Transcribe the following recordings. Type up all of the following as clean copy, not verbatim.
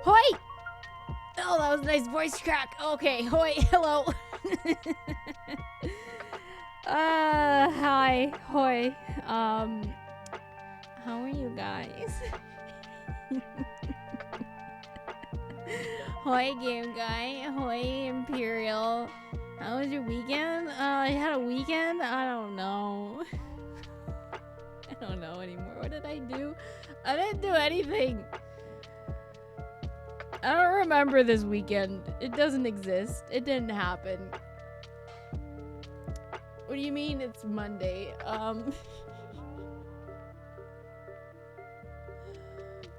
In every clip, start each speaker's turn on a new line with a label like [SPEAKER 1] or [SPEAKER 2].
[SPEAKER 1] Hoi! Oh, that was a nice voice crack. Okay, hoi, hello. Hi, hoi. How are you guys? Hoi, game guy. Hoi, Imperial. How was your weekend? I had a weekend? I don't know. I don't know anymore. What did I do? I didn't do anything. I don't remember this weekend. It doesn't exist. It didn't happen. What do you mean it's Monday?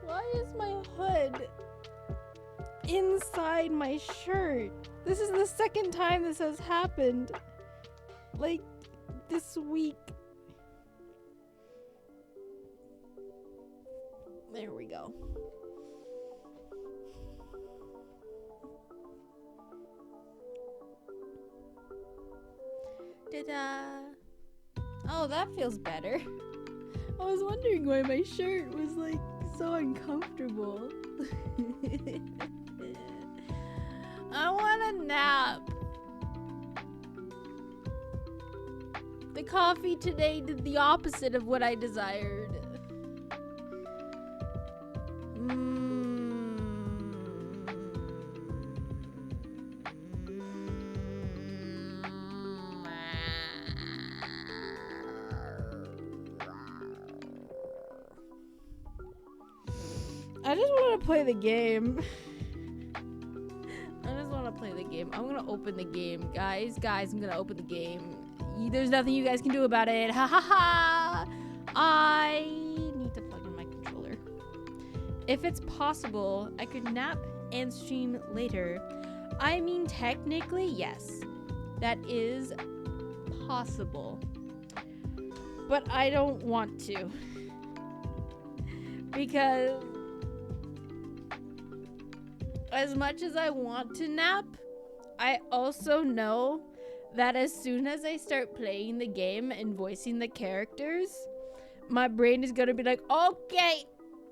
[SPEAKER 1] Why is my hood inside my shirt? This is the second time this has happened. Like, this week. There we go. Oh, that feels better. I was wondering why my shirt was like so uncomfortable. I want a nap. The coffee today did the opposite of what I desired. I just want to play the game. I just want to play the game. I'm gonna open the game, guys. I'm gonna open the game. There's nothing you guys can do about it. Ha ha ha! I need to plug in my controller. If it's possible, I could nap and stream later. I mean, technically, yes. That is possible. But I don't want to. Because as much as I want to nap, I also know that as soon as I start playing the game and voicing the characters, my brain is gonna be like, okay,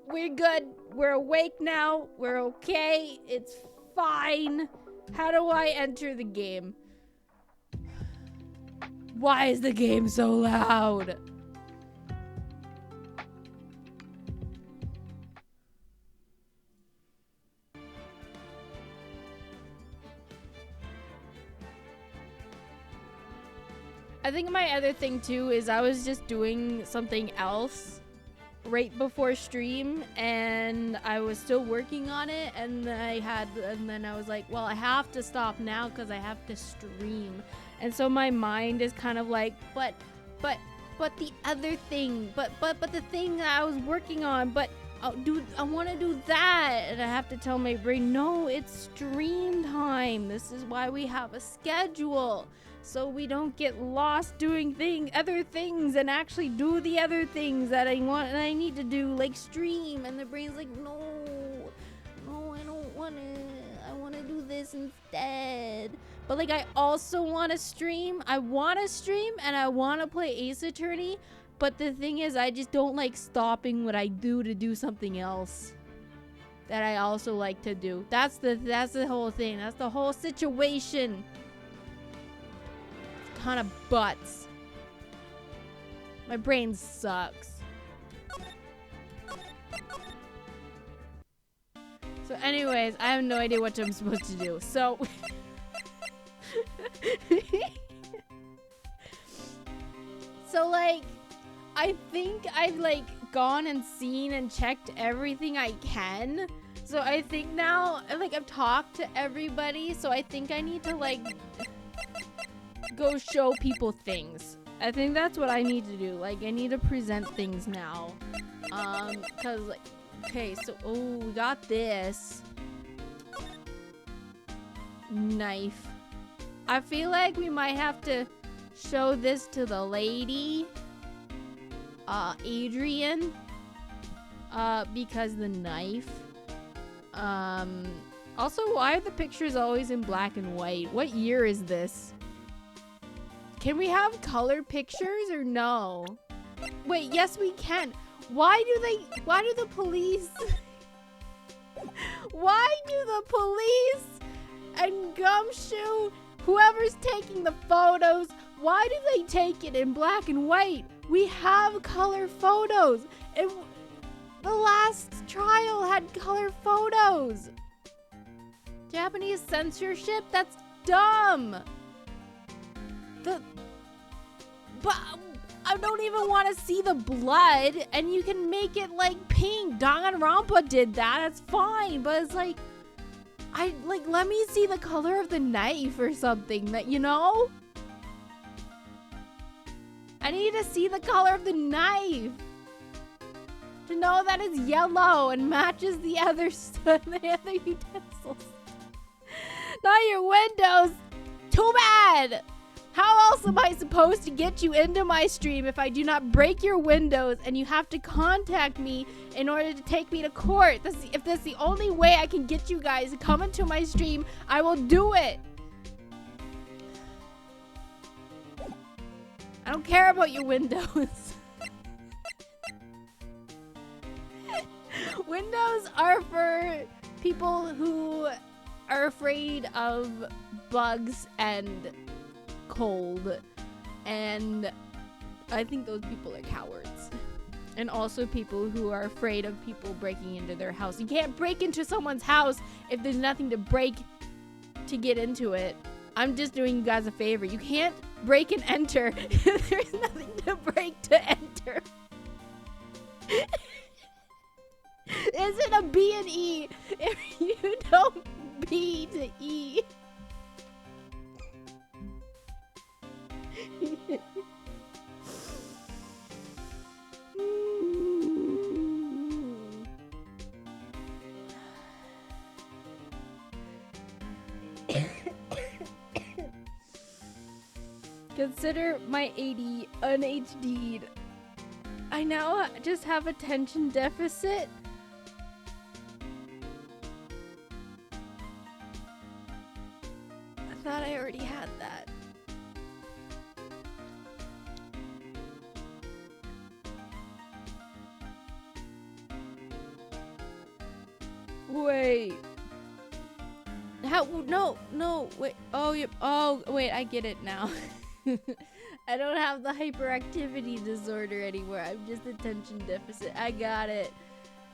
[SPEAKER 1] we're good. We're awake now. We're okay. It's fine. How do I enter the game? Why is the game so loud? I think my other thing too is I was just doing something else right before stream and I was still working on it and then I was like, well, I have to stop now because I have to stream. And so my mind is kind of like, but the other thing, but the thing that I was working on, but I want to do that. And I have to tell my brain, no, it's stream time. This is why we have a schedule. So we don't get lost doing other things and actually do the other things that I want and I need to do, like stream. And the brain's like, no, I don't want to. I want to do this instead. But like, I also want to stream. I want to stream and I want to play Ace Attorney. But the thing is, I just don't like stopping what I do to do something else that I also like to do. That's the whole thing. That's the whole situation. Ton of butts. My brain sucks. So anyways, I have no idea what I'm supposed to do. So so like I think I've like gone and seen and checked everything I can. So I think now like I've talked to everybody, so I think I need to like go show people things. I think that's what I need to do. Like, I need to present things now. Cause like, okay, so, oh, we got this knife. I feel like we might have to show this to the lady, Adrian, because the knife. Also, why are the pictures always in black and white? What year is this? Can we have color pictures or no? Wait, yes we can. Why do the police Why do the police and Gumshoe, whoever's taking the photos, why do they take it in black and white? We have color photos. The last trial had color photos. Japanese censorship? That's dumb. But I don't even want to see the blood, and you can make it like pink. Danganronpa did that. That's fine, but it's like, let me see the color of the knife or something. That, you know? I need to see the color of the knife to know that it's yellow and matches the other utensils. Not your windows. Too bad. How else am I supposed to get you into my stream if I do not break your windows and you have to contact me in order to take me to court? If that's the only way I can get you guys to come into my stream, I will do it. I don't care about your windows. Windows are for people who are afraid of bugs and cold, and I think those people are cowards. And also people who are afraid of people breaking into their house. You can't break into someone's house if there's nothing to break to get into it. I'm just doing you guys a favor. You can't break and enter if there's nothing to break to enter. Is it a B and E if you don't B to E? Consider my AD un-HD'd. I now just have attention deficit. I thought I already had that. Wait. How? No, wait. Oh, yep. Oh, wait, I get it now. I don't have the hyperactivity disorder anymore. I'm just attention deficit. I got it.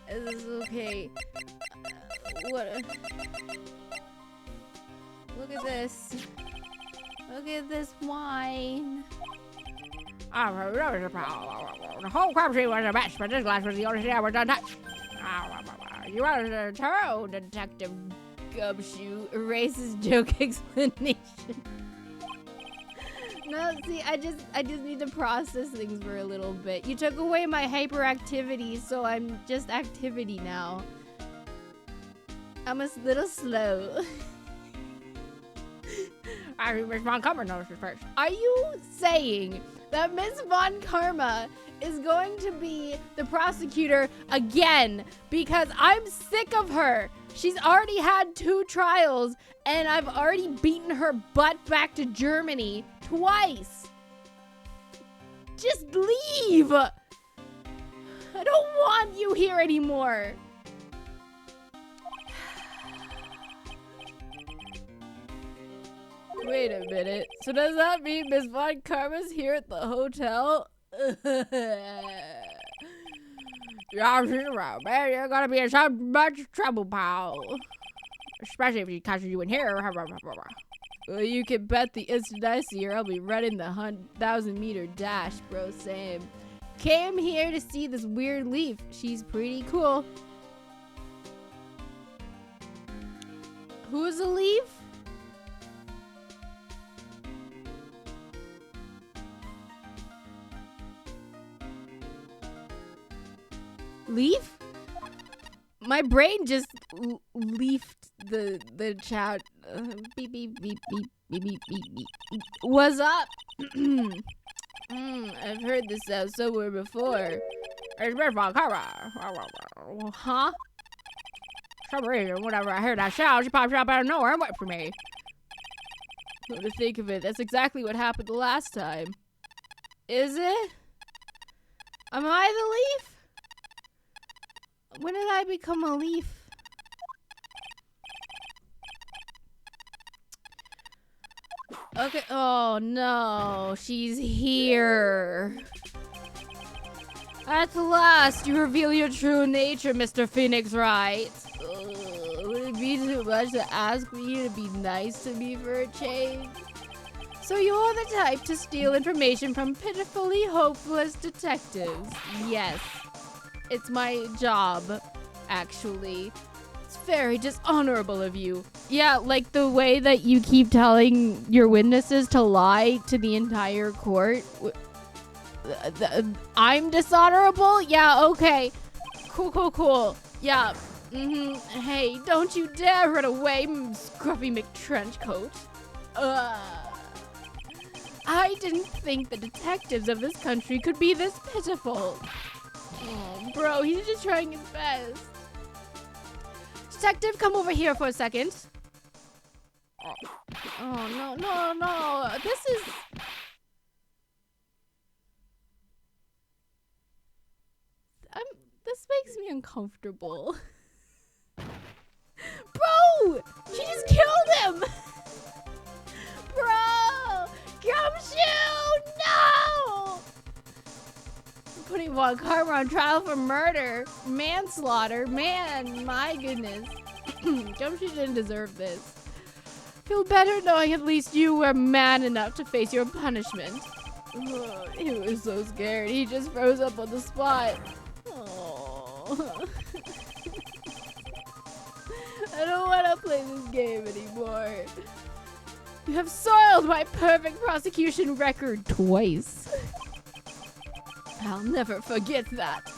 [SPEAKER 1] This is okay. Look at this. Look at this wine.
[SPEAKER 2] The whole crime scene was a mess, but this glass was the only thing I ever done touch.
[SPEAKER 1] You are a thorough detective, Gumshoe. Erases joke explanation. No, see, I just need to process things for a little bit. You took away my hyperactivity, so I'm just activity now. I'm a little slow.
[SPEAKER 2] I think Miss Von Karma knows this first.
[SPEAKER 1] Are you saying that Miss Von Karma is going to be the prosecutor again? Because I'm sick of her. She's already had 2 trials, and I've already beaten her butt back to Germany twice. Just leave. I don't want you here anymore. Wait a minute. So does that mean Miss Von Karma's here at the hotel?
[SPEAKER 2] Yeah, she's around, man. You're gonna be in so much trouble, pal. Especially if she catches you in here.
[SPEAKER 1] Well, you can bet the instant I see her, I'll be running the 1,000-meter dash, bro. Same. Came here to see this weird leaf. She's pretty cool. Who's a leaf? Leaf? My brain just leafed the chat. Beep beep beep beep beep beep beep beep. What's up? I've heard this sound somewhere before.
[SPEAKER 2] It's Miss Von Karma.
[SPEAKER 1] Huh?
[SPEAKER 2] For some reason, whenever I hear that sound, she pops up out of nowhere and waits for me.
[SPEAKER 1] Come to think of it, that's exactly what happened the last time. Is it? Am I the leaf? When did I become a leaf? Okay. Oh no, she's here. At last, you reveal your true nature, Mr. Phoenix Wright. Would it be too much to ask for you to be nice to me for a change? So you're the type to steal information from pitifully hopeless detectives. Yes, it's my job, actually. It's very dishonorable of you. Yeah, like the way that you keep telling your witnesses to lie to the entire court. I'm dishonorable? Yeah, okay. Cool. Yeah. Hey, don't you dare run away, Scruffy McTrenchcoat. I didn't think the detectives of this country could be this pitiful. Oh, bro, he's just trying his best. Detective, come over here for a second. Oh, no. This makes me uncomfortable. Bro! She just killed him! Bro! Gumshoe! No! Putting Von Karma on trial for murder. Manslaughter. Man, my goodness. Gumshoe didn't deserve this. Feel better knowing at least you were man enough to face your punishment. Oh, he was so scared. He just froze up on the spot. Oh. I don't want to play this game anymore. You have soiled my perfect prosecution record twice. I'll never forget that.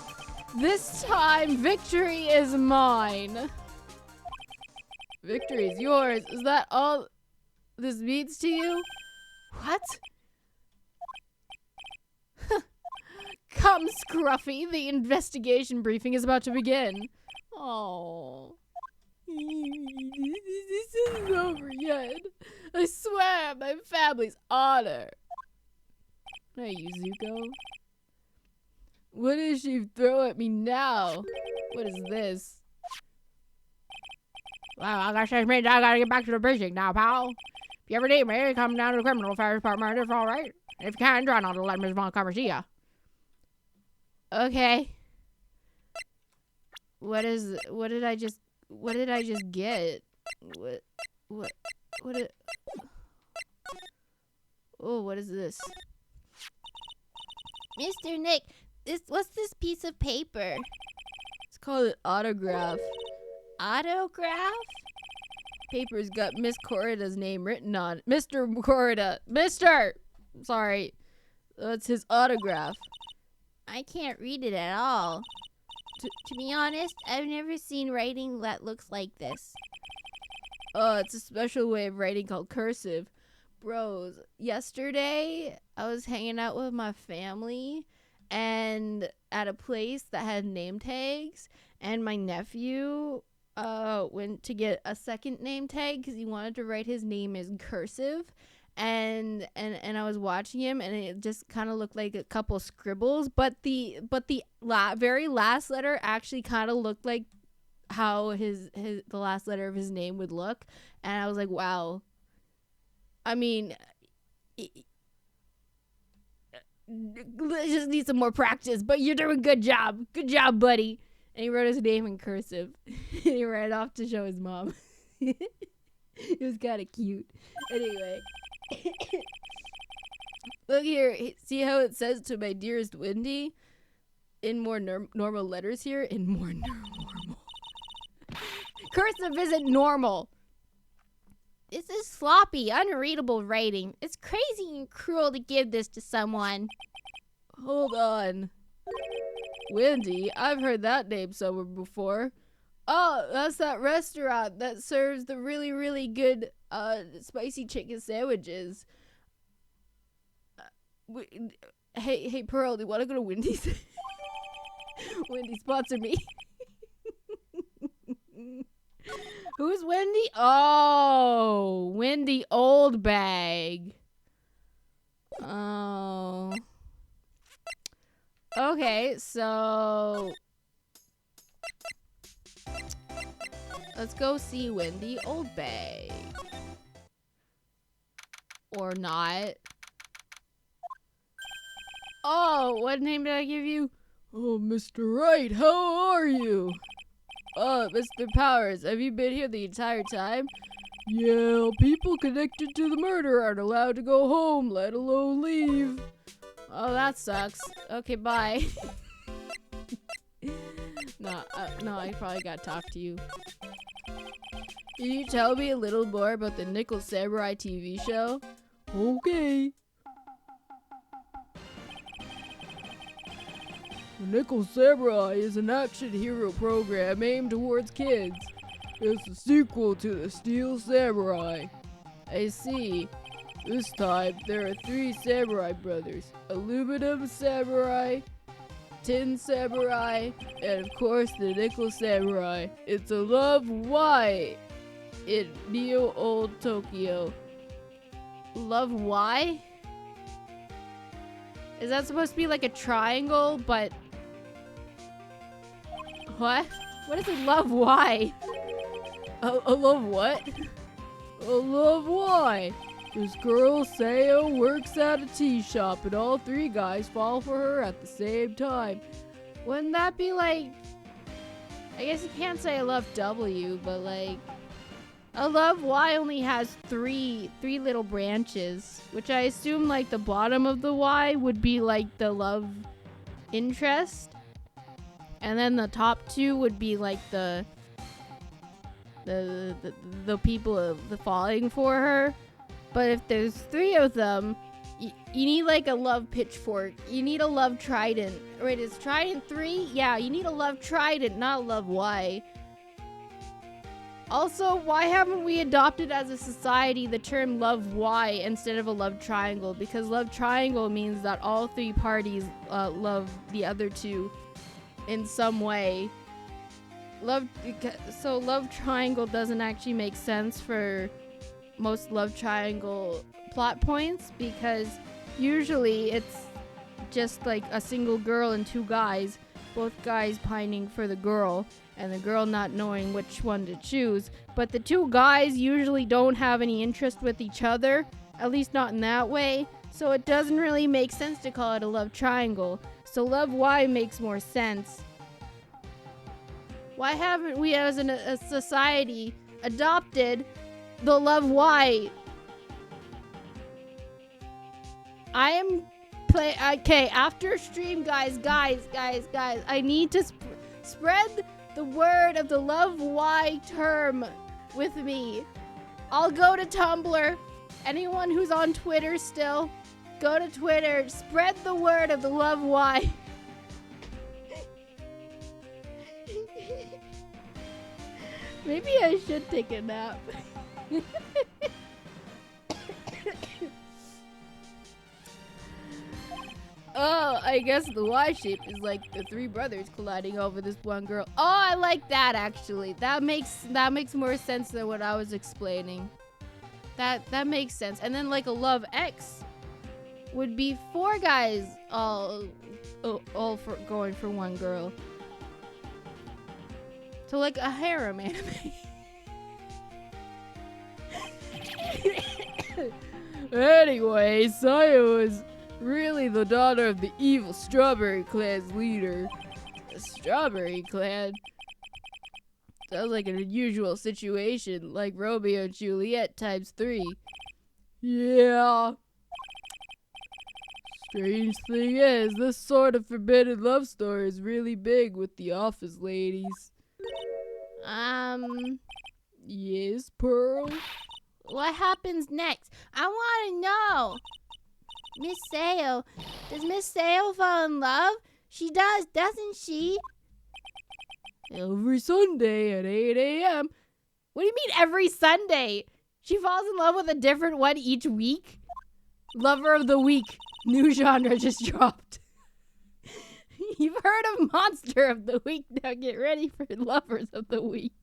[SPEAKER 1] This time, victory is mine. Victory is yours. Is that all this means to you? What? Come, Scruffy. The investigation briefing is about to begin. Oh. This isn't over yet. I swear, my family's honor. Hey, Yuzuko. What does she throw at me now? What is this? Well, I gotta get back to the precinct now, pal. If you ever need me, come down to the criminal affairs department. It's all right. And if you can, try not to let Miss Von Karma see ya. Okay. What did I just get? Oh, what is this? Mr. Nick, what's this piece of paper? It's called an autograph. Autograph? Paper's got Miss Corrida's name written on it. Mr. Corrida. Sorry. That's his autograph. I can't read it at all. To be honest, I've never seen writing that looks like this. Oh, it's a special way of writing called cursive. Bros, yesterday I was hanging out with my family and at a place that had name tags, and my nephew went to get a second name tag because he wanted to write his name in cursive. And I was watching him, and it just kind of looked like a couple scribbles, but the very last letter actually kind of looked like how the last letter of his name would look, and I was like, wow. I mean, it just need some more practice, but you're doing good job, buddy. And he wrote his name in cursive. He ran off to show his mom. It was kind of cute. Anyway. Look here. See how it says to my dearest Wendy? In more normal letters here. In more normal. Cursive isn't normal. This is sloppy, unreadable writing. It's crazy and cruel to give this to someone. Hold on. Wendy? I've heard that name somewhere before. Oh, that's that restaurant that serves the really, really good spicy chicken sandwiches. Hey, Pearl, do you want to go to Wendy's? Wendy, sponsor me. Who's Wendy? Oh, Wendy Oldbag. Oh. Okay, so let's go see Wendy Oldbag. Or not. Oh, what name did I give you? Oh, Mr. Wright, how are you? Mr. Powers, have you been here the entire time? Yeah, people connected to the murder aren't allowed to go home, let alone leave. Oh, that sucks. Okay, bye. No, I probably gotta talk to you. Can you tell me a little more about the Nickel Samurai TV show? Okay. The Nickel Samurai is an action hero program aimed towards kids. It's a sequel to the Steel Samurai. I see. This time, there are 3 samurai brothers. Aluminum Samurai, Tin Samurai, and of course the Nickel Samurai. It's a love why in Neo Old Tokyo. Love why? Is that supposed to be like a triangle, but... What? What is a love why? A love what? A love why? This girl, Sayo, works at a tea shop and all 3 guys fall for her at the same time. Wouldn't that be like... I guess you can't say a love W, but like... A love Y only has three little branches, which I assume like the bottom of the Y would be like the love interest. And then the top 2 would be like the people falling for her. But if there's 3 of them, you need like a love pitchfork. You need a love trident. Wait, is trident 3? Yeah, you need a love trident, not a love Y. Also, why haven't we adopted as a society the term love Y instead of a love triangle? Because love triangle means that all 3 parties love the other 2 in some way. So love triangle doesn't actually make sense for most love triangle plot points, because usually it's just like a single girl and 2 guys, both guys pining for the girl and the girl not knowing which one to choose. But the 2 guys usually don't have any interest with each other, at least not in that way, so it doesn't really make sense to call it a love triangle. So love Y makes more sense. Why haven't we as a society adopted the love Y? I am okay, after stream, guys, I need to spread the word of the love Y term with me. I'll go to Tumblr. Anyone who's on Twitter still, go to Twitter. Spread the word of the love Y. Maybe I should take a nap. Oh, I guess the Y shape is like the 3 brothers colliding over this one girl. Oh, I like that actually. That makes more sense than what I was explaining. That makes sense. And then like a love X would be 4 guys all for going for one girl. So like a harem anime. Anyway, Sayo is really the daughter of the evil Strawberry Clan's leader. The Strawberry Clan? Sounds like an unusual situation, like Romeo and Juliet times 3. Yeah. Strange thing is, this sort of forbidden love story is really big with the office ladies. Yes, Pearl? What happens next? I want to know. Miss Sayo. Does Miss Sayo fall in love? She does, doesn't she? Every Sunday at 8 a.m. What do you mean every Sunday? She falls in love with a different one each week? Lover of the Week. New genre just dropped. You've heard of Monster of the Week. Now get ready for Lovers of the Week.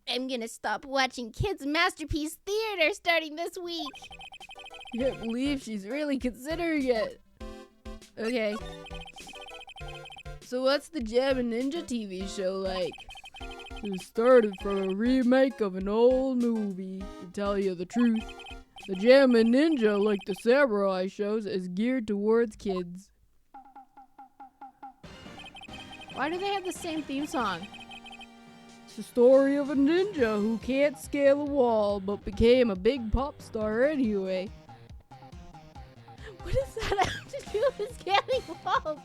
[SPEAKER 1] I'm gonna stop watching Kids Masterpiece Theater starting this week. I can't believe she's really considering it. Okay. So what's the Jam and Ninja TV show like?
[SPEAKER 2] It started from a remake of an old movie. To tell you the truth, the Jammin' Ninja, like the samurai shows, is geared towards kids.
[SPEAKER 1] Why do they have the same theme song?
[SPEAKER 2] It's the story of a ninja who can't scale a wall, but became a big pop star anyway.
[SPEAKER 1] What does that have to do with scaling walls?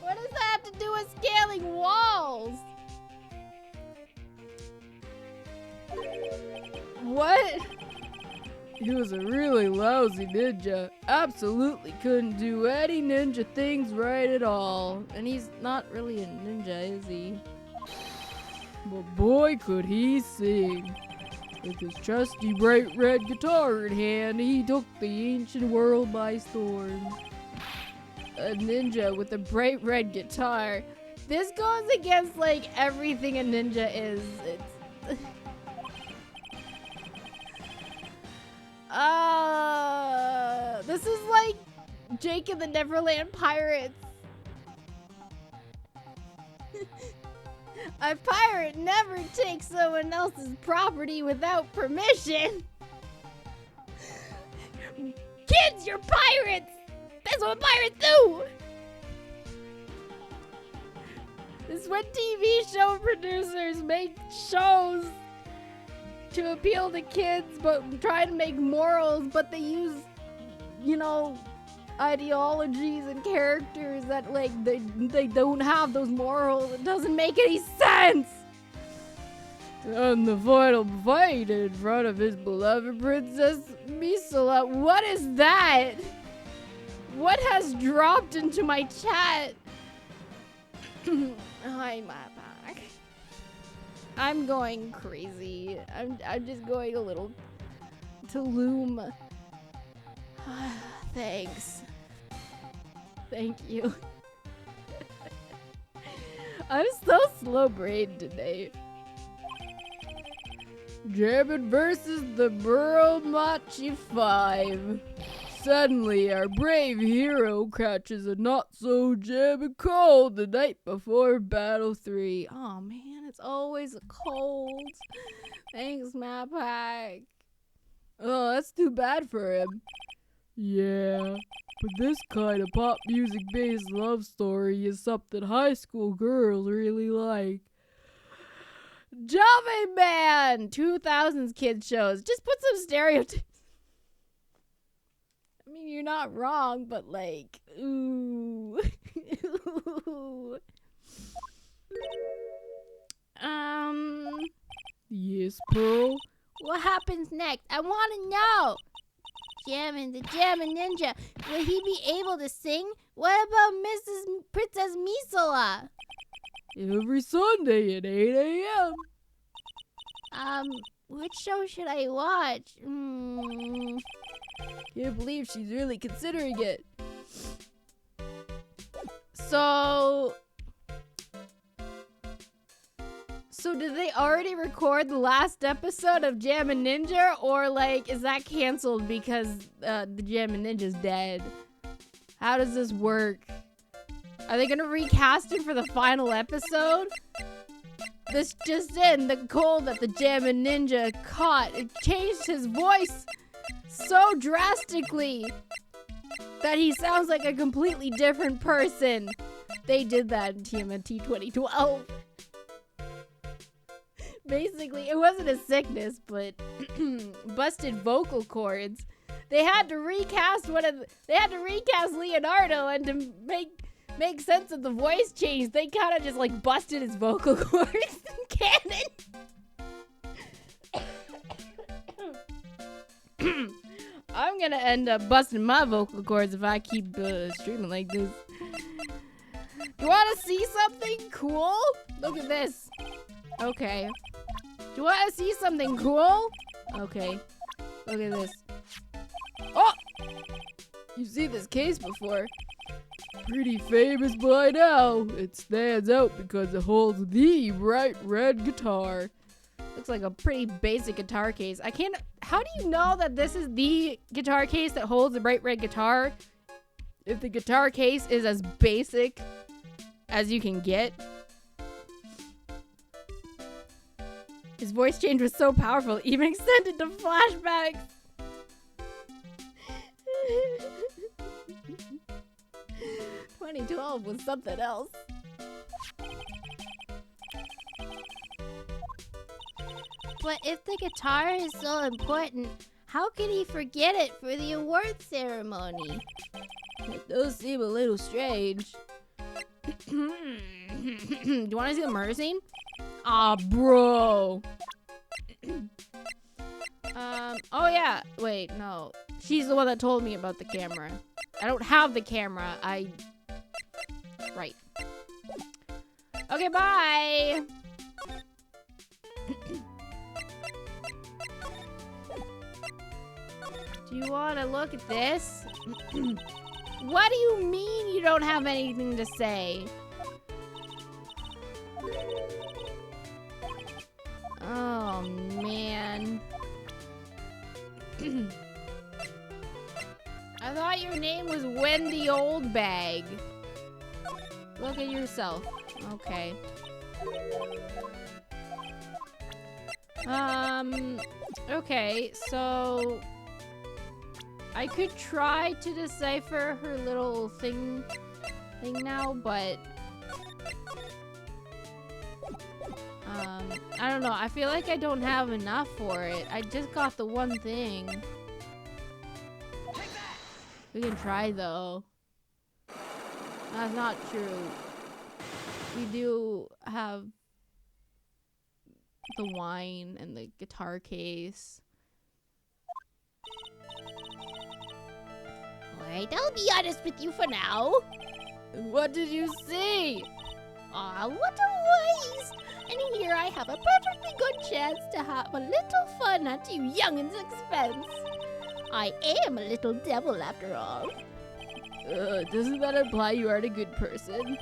[SPEAKER 1] What does that have to do with scaling walls? What?
[SPEAKER 2] He was a really lousy ninja. Absolutely couldn't do any ninja things right at all.
[SPEAKER 1] And he's not really a ninja, is he?
[SPEAKER 2] But boy, could he sing. With his trusty bright red guitar in hand, he took the ancient world by storm.
[SPEAKER 1] A ninja with a bright red guitar. This goes against like everything a ninja is. It's this is like Jake and the Neverland Pirates. A pirate never takes someone else's property without permission. Kids, you're pirates! That's what pirates do! This is when TV show producers make shows to appeal to kids, but try to make morals, but they use, you know, ideologies and characters that, like, they don't have those morals. It doesn't make any sense!
[SPEAKER 2] And the final fight in front of his beloved Princess Misala.
[SPEAKER 1] What is that? What has dropped into my chat? Hi, my back. I'm going crazy. I'm just going a little to loom. Thanks. Thank you. I'm so slow-brained today.
[SPEAKER 2] Jammin' versus the Muromachi 5. Suddenly, our brave hero catches a not-so-jammin' cold the night before Battle 3.
[SPEAKER 1] Oh man, it's always a cold. Thanks, my pack.
[SPEAKER 2] Oh, that's too bad for him. Yeah, but this kind of pop music-based love story is something high school girls really like.
[SPEAKER 1] Java Man! 2000s kids shows. Just put some stereotypes. I mean, you're not wrong, but like, ooh. Ooh.
[SPEAKER 2] Yes, Pearl?
[SPEAKER 1] What happens next? I want to know. The Jammin' Ninja. Will he be able to sing? What about Mrs. Princess Misala?
[SPEAKER 2] Every Sunday at 8 a.m.
[SPEAKER 1] Which show should I watch?
[SPEAKER 2] Can't believe she's really considering it.
[SPEAKER 1] So did they already record the last episode of Jammin' Ninja, or like is that canceled because the Jammin' Ninja's dead? How does this work? Are they gonna recast him for the final episode? This just in, the cold that the Jammin' Ninja caught, it changed his voice so drastically that he sounds like a completely different person. They did that in TMNT 2012. Basically, it wasn't a sickness, but busted vocal cords. They had to recast Leonardo, and to make sense of the voice change, they kind of just like busted his vocal cords in canon. I'm gonna end up busting my vocal cords if I keep streaming like this. You wanna see something cool? Look at this. Okay. Do you wanna see something cool? Okay. Look at this.
[SPEAKER 2] Oh! You've seen this case before. Pretty famous by now. It stands out because it holds the bright red guitar.
[SPEAKER 1] Looks like a pretty basic guitar case. How do you know that this is the guitar case that holds the bright red guitar? If the guitar case is as basic as you can get. His voice change was so powerful, even extended to flashbacks. 2012 was something else. But if the guitar is so important, how could he forget it for the award ceremony?
[SPEAKER 2] It does seem a little strange.
[SPEAKER 1] Do you want to see the murder scene?
[SPEAKER 2] Ah, bro.
[SPEAKER 1] Oh yeah. Wait, no. She's the one that told me about the camera. I don't have the camera. Right. Okay, bye. Do you want to look at this? What do you mean you don't have anything to say? Oh, man. I thought your name was Wendy Oldbag. Look at yourself. Okay. Okay, so I could try to decipher her little thing now, but I don't know. I feel like I don't have enough for it. I just got the one thing. We can try though. That's not true. We do have the wine and the guitar case. Alright, I'll be honest with you for now.
[SPEAKER 2] What did you see?
[SPEAKER 1] Aw, what a waste! And here I have a perfectly good chance to have a little fun at you youngin's expense. I am a little devil after all.
[SPEAKER 2] Doesn't that imply you aren't a good person?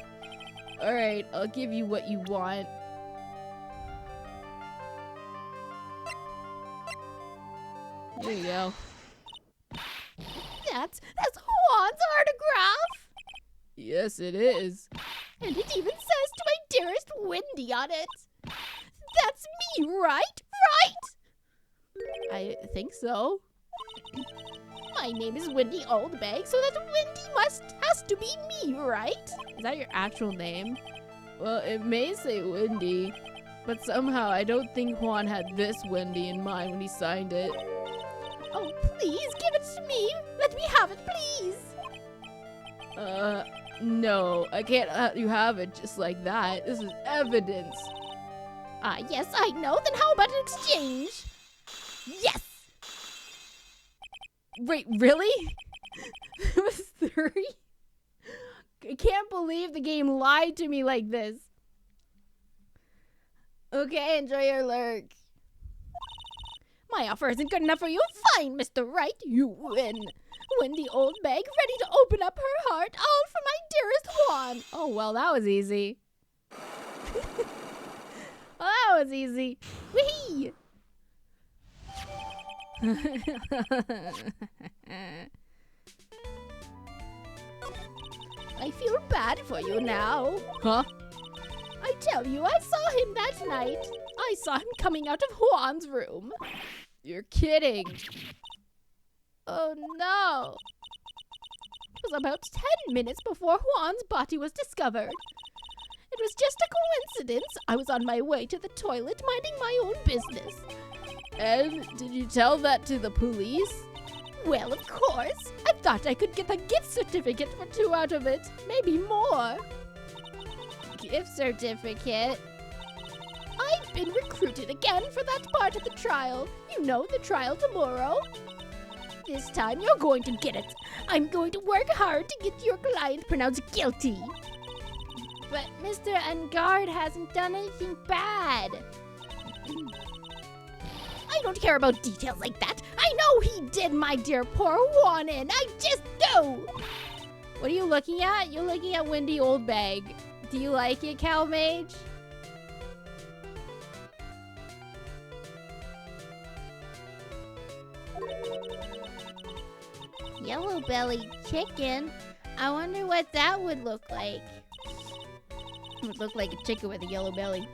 [SPEAKER 2] Alright, I'll give you what you want. There you go.
[SPEAKER 1] That's Juan's autograph!
[SPEAKER 2] Yes, it is.
[SPEAKER 1] And it even says to my dearest Wendy on it. That's me, right? Right? I think so. My name is Wendy Oldbag, so that Wendy has to be me, right? Is that your actual name?
[SPEAKER 2] Well, it may say Wendy, but somehow I don't think Juan had this Wendy in mind when he signed it.
[SPEAKER 1] Oh, please give it to me. Let me have it, please.
[SPEAKER 2] No, I can't let you have it just like that. This is evidence.
[SPEAKER 1] Yes, I know. Then how about an exchange? Yes!
[SPEAKER 2] Wait, really? It was 3?
[SPEAKER 1] I can't believe the game lied to me like this. Okay, enjoy your lurk. My offer isn't good enough for you. Fine, Mr. Wright, you win. Wendy Oldbag, ready to open up her heart, all for my dearest Juan. Oh, well, that was easy. Well, that was easy. Whee! I feel bad for you now.
[SPEAKER 2] Huh?
[SPEAKER 1] I tell you, I saw him that night. I saw him coming out of Juan's room.
[SPEAKER 2] You're kidding.
[SPEAKER 1] Oh no. It was about 10 minutes before Juan's body was discovered. It was just a coincidence. I was on my way to the toilet minding my own business.
[SPEAKER 2] And did you tell that to the police?
[SPEAKER 1] Well, of course. I thought I could get a gift certificate for 2 out of it. Maybe more. Gift certificate? I've been recruited again for that part of the trial. You know, the trial tomorrow. This time you're going to get it. I'm going to work hard to get your client pronounced guilty. But Mr. Engard hasn't done anything bad. I don't care about details like that. I know he did, my dear poor Juan, and I just do. What are you looking at? You're looking at Wendy Oldbag. Do you like it, Cal Mage? Yellow belly chicken. I wonder what that would look like. It would look like a chicken with a yellow belly.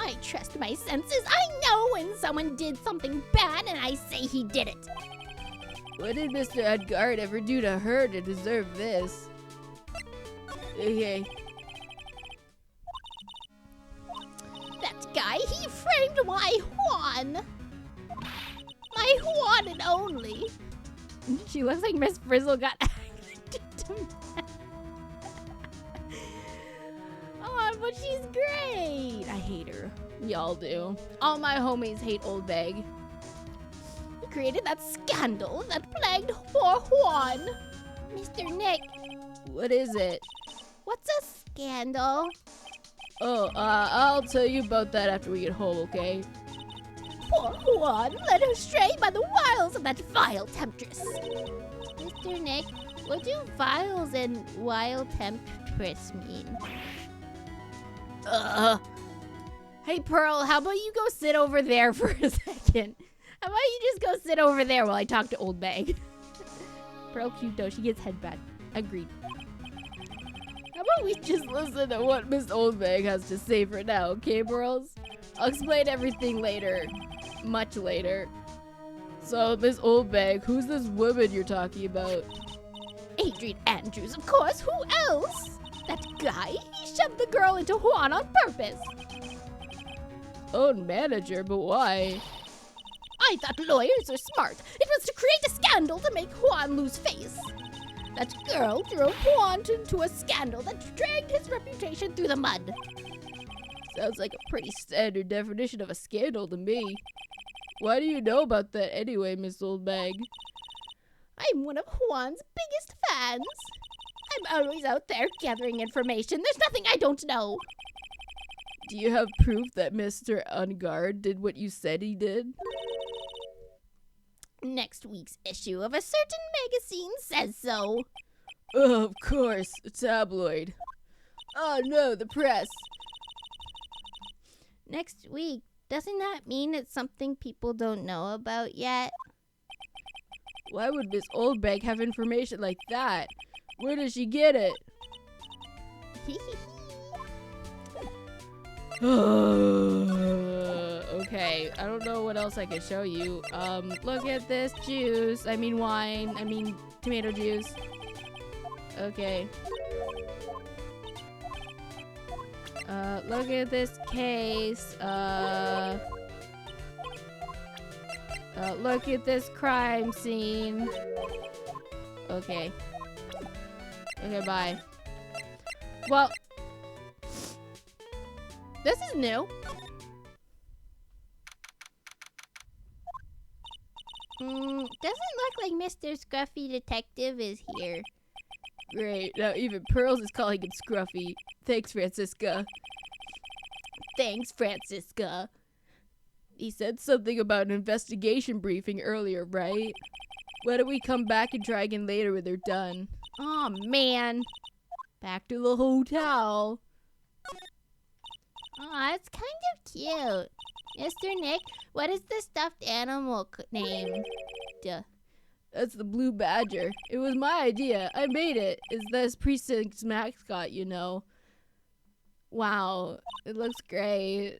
[SPEAKER 3] I trust my senses. I know when someone did something bad and I say he did it.
[SPEAKER 2] What did Mr. Edgard ever do to her to deserve this? Okay.
[SPEAKER 3] That guy, he framed my Juan. My Juan and only.
[SPEAKER 1] She looks like Miss Frizzle got acted to mad. Oh, but she's great. I hate her. We all do. All my homies hate Old Bag.
[SPEAKER 3] He created that scandal that plagued poor Juan. Mr. Nick,
[SPEAKER 2] What is it?
[SPEAKER 3] what's a scandal?
[SPEAKER 2] Oh, I'll tell you about that after we get home, okay?
[SPEAKER 3] Poor Juan led astray by the wiles of that vile temptress. Mr. Nick, what do vials and wild temptress mean?
[SPEAKER 1] Hey, Pearl, how about you go sit over there for a second? How about you just go sit over there while I talk to Old Bag? Pearl cute though, she gets head bad. Agreed.
[SPEAKER 2] How about we just listen to what Miss Oldbag has to say for now, okay, bros? I'll explain everything later. Much later. So, Miss Oldbag, who's this woman you're talking about?
[SPEAKER 3] Adrian Andrews, of course. Who else? That guy, he shoved the girl into Juan on purpose.
[SPEAKER 2] Own manager, but why?
[SPEAKER 3] I thought lawyers are smart. It was to create a scandal to make Juan lose face. That girl drove Juan into a scandal that dragged his reputation through the mud.
[SPEAKER 2] Sounds like a pretty standard definition of a scandal to me. Why do you know about that anyway, Miss Oldbag?
[SPEAKER 3] I'm one of Juan's biggest fans. I'm always out there gathering information. There's nothing I don't know.
[SPEAKER 2] Do you have proof that Mr. Ungard did what you said he did?
[SPEAKER 3] Next week's issue of a certain magazine says so.
[SPEAKER 2] Oh, of course, a tabloid. Oh no, the press.
[SPEAKER 3] Next week, doesn't that mean it's something people don't know about yet?
[SPEAKER 2] Why would Miss Oldbag have information like that? Where does she get it? Okay, I don't know what else I can show you. Look at this juice. I mean wine. I mean tomato juice. Okay. Look at this case. Look at this crime scene. Okay. Okay, bye. Well,
[SPEAKER 1] This is new.
[SPEAKER 3] Doesn't look like Mr. Scruffy Detective is here.
[SPEAKER 2] great. Now even Pearls is calling him Scruffy. Thanks, Francisca.
[SPEAKER 3] Thanks, Francisca.
[SPEAKER 2] He said something about an investigation briefing earlier, right? Why don't we come back and try again later when they're done?
[SPEAKER 1] Oh man.
[SPEAKER 2] Back to the hotel.
[SPEAKER 3] Aw, it's kind of cute. Mr. Nick, what is the stuffed animal name? Duh.
[SPEAKER 2] That's the blue badger. It was my idea. I made it. It's this precinct's mascot, you know. Wow, it looks great.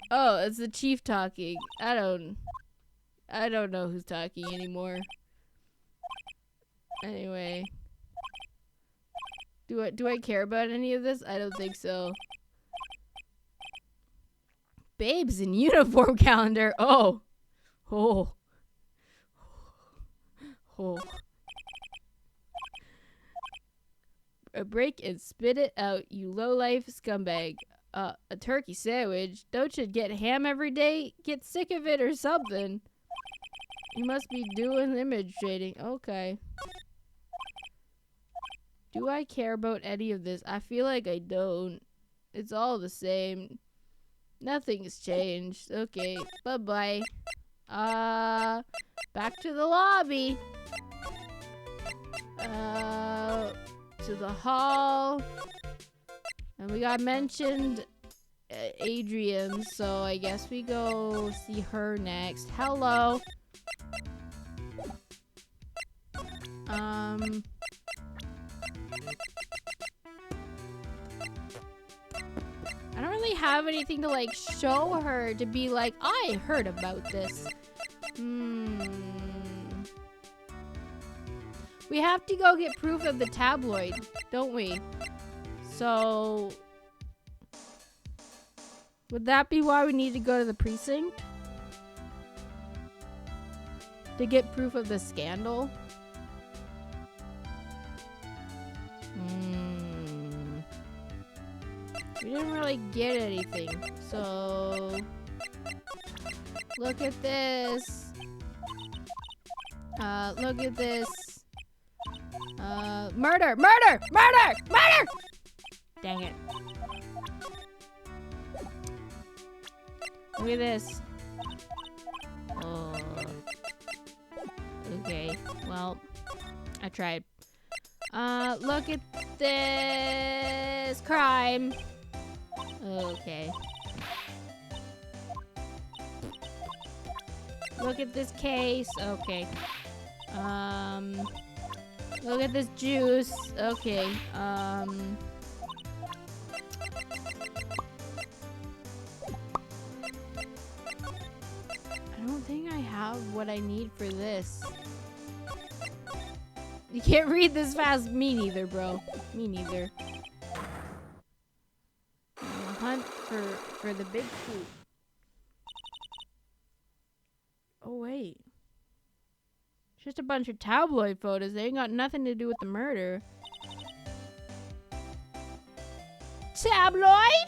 [SPEAKER 2] Oh, it's the chief talking. I don't know who's talking anymore. Anyway. Do I care about any of this? I don't think so. Babes in uniform calendar. Oh. Oh. Oh. A break and spit it out, you low-life scumbag. A turkey sandwich? Don't you get ham every day? Get sick of it or something. You must be doing image trading. Okay. Do I care about any of this? I feel like I don't. It's all the same. Nothing's changed. Okay, bye-bye. Back to the lobby. To the hall. And we got mentioned Adrian, so I guess we go see her next. Hello.
[SPEAKER 1] have anything to like show her to be like, I heard about this. We have to go get proof of the tabloid, don't we? So, would that be why we need to go to the precinct? To get proof of the scandal? We didn't really get anything, so look at this. Look at this. Murder! Murder! Murder! Murder! Dang it. Look at this. Oh. Okay, well, I tried. Look at this crime. Okay. Look at this case. Okay. Look at this juice. Okay. I don't think I have what I need for this. You can't read this fast. Me neither, bro. Me neither. Hunt for the Bigfoot. Oh, wait. It's just a bunch of tabloid photos. They ain't got nothing to do with the murder. Tabloid?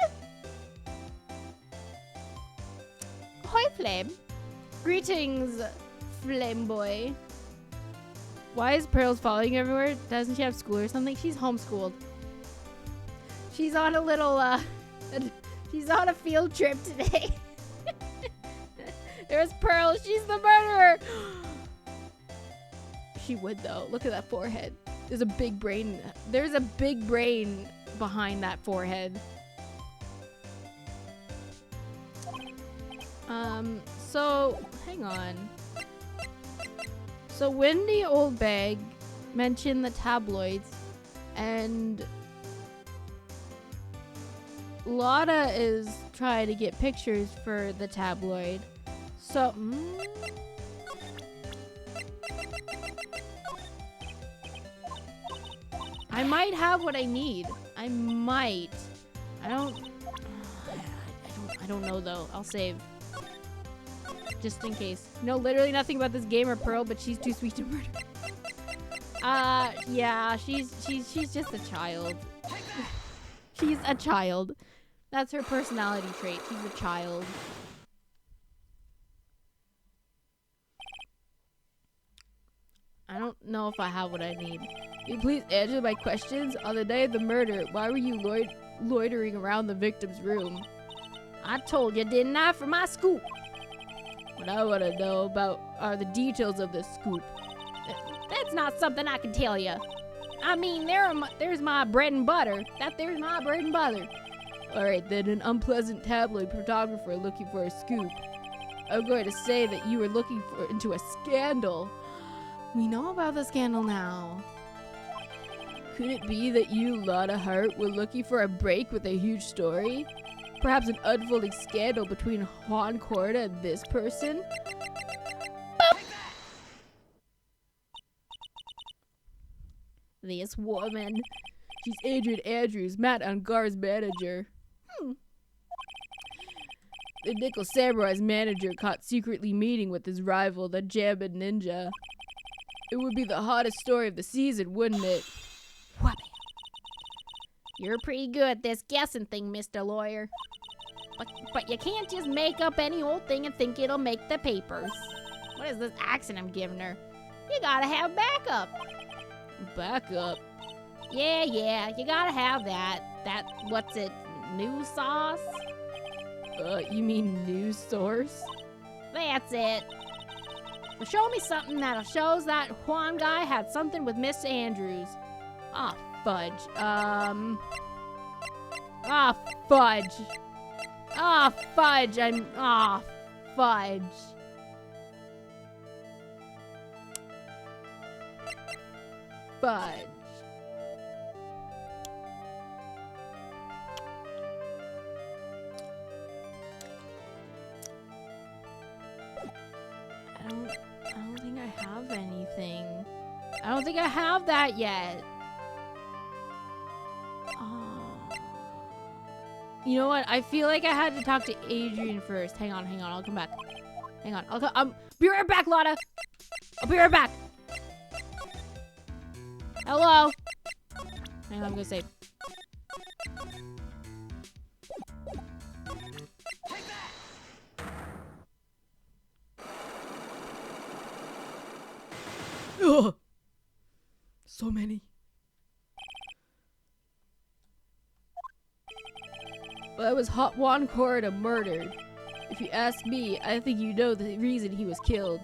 [SPEAKER 1] Ahoy, Flame. Greetings, Flame Boy. Why is Pearls following everywhere? Doesn't she have school or something? She's homeschooled. She's on a little, she's on a field trip today. There's Pearl. She's the murderer. She would, though. Look at that forehead. There's a big brain. There's a big brain behind that forehead. So, hang on. So, Wendy Oldbag mentioned the tabloids, and Lotta is trying to get pictures for the tabloid. So, I might have what I need. I might. I don't know though. I'll save. Just in case. No, literally nothing about this game or Pearl, but she's too sweet to murder. Yeah, she's just a child. She's a child. That's her personality trait. She's a child. I don't know if I have what I need. Can you please answer my questions? On the day of the murder, why were you loitering around the victim's room? I told you, didn't I, for my scoop? What I want to know about are the details of this scoop.
[SPEAKER 3] That's not something I can tell you. I mean, there's my bread and butter. There's my bread and butter.
[SPEAKER 2] Alright then, an unpleasant tabloid photographer looking for a scoop. I'm going to say that you were looking into a scandal. We know about the scandal now. Could it be that you, Lotta Hart, were looking for a break with a huge story? Perhaps an unfolding scandal between Juan Corda and this person? This woman. She's Adrian Andrews, Matt Ungar's manager. The Nickel Samurai's manager caught secretly meeting with his rival, the Jambin Ninja. It would be the hottest story of the season, wouldn't it?
[SPEAKER 3] What? You're pretty good at this guessing thing, Mr. Lawyer. But you can't just make up any old thing and think it'll make the papers. What is this accent I'm giving her? You gotta have backup.
[SPEAKER 2] Backup?
[SPEAKER 3] Yeah, you gotta have that. What's it, news sauce?
[SPEAKER 2] You mean news source?
[SPEAKER 3] That's it. Well, show me something that'll shows that Juan guy had something with Miss Andrews.
[SPEAKER 2] Ah, fudge. Fudge. Fudge. Fudge. Fudge.
[SPEAKER 1] have anything. I don't think I have that yet. You know what? I feel like I had to talk to Adrian first. Hang on. I'll come back. Hang on. I'll be right back, Lotta. I'll be right back. Hello. Hang on, I'm gonna save.
[SPEAKER 2] Ugh. So many. Well, that was Hot Juan Corda murdered. If you ask me, I think you know the reason he was killed.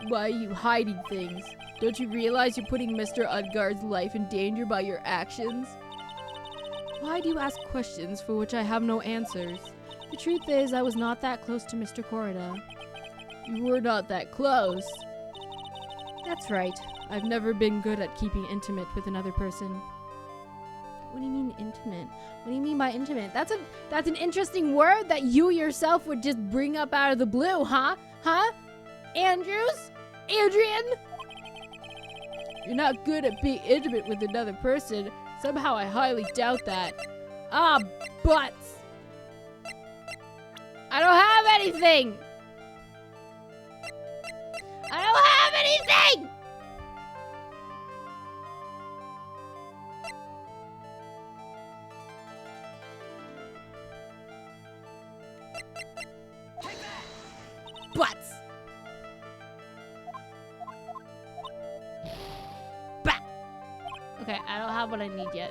[SPEAKER 2] Why are you hiding things? Don't you realize you're putting Mr. Udgard's life in danger by your actions? Why do you ask questions for which I have no answers? The truth is, I was not that close to Mr. Corda. You were not that close? That's right. I've never been good at keeping intimate with another person. What do you mean intimate? What do you mean by intimate? That's an interesting word that you yourself would just bring up out of the blue, huh? Huh? Andrews? Adrian? You're not good at being intimate with another person. Somehow I highly doubt that. Ah, butts! I don't have anything! I don't have anything! Butts! Bah! Okay, I don't have what I need yet.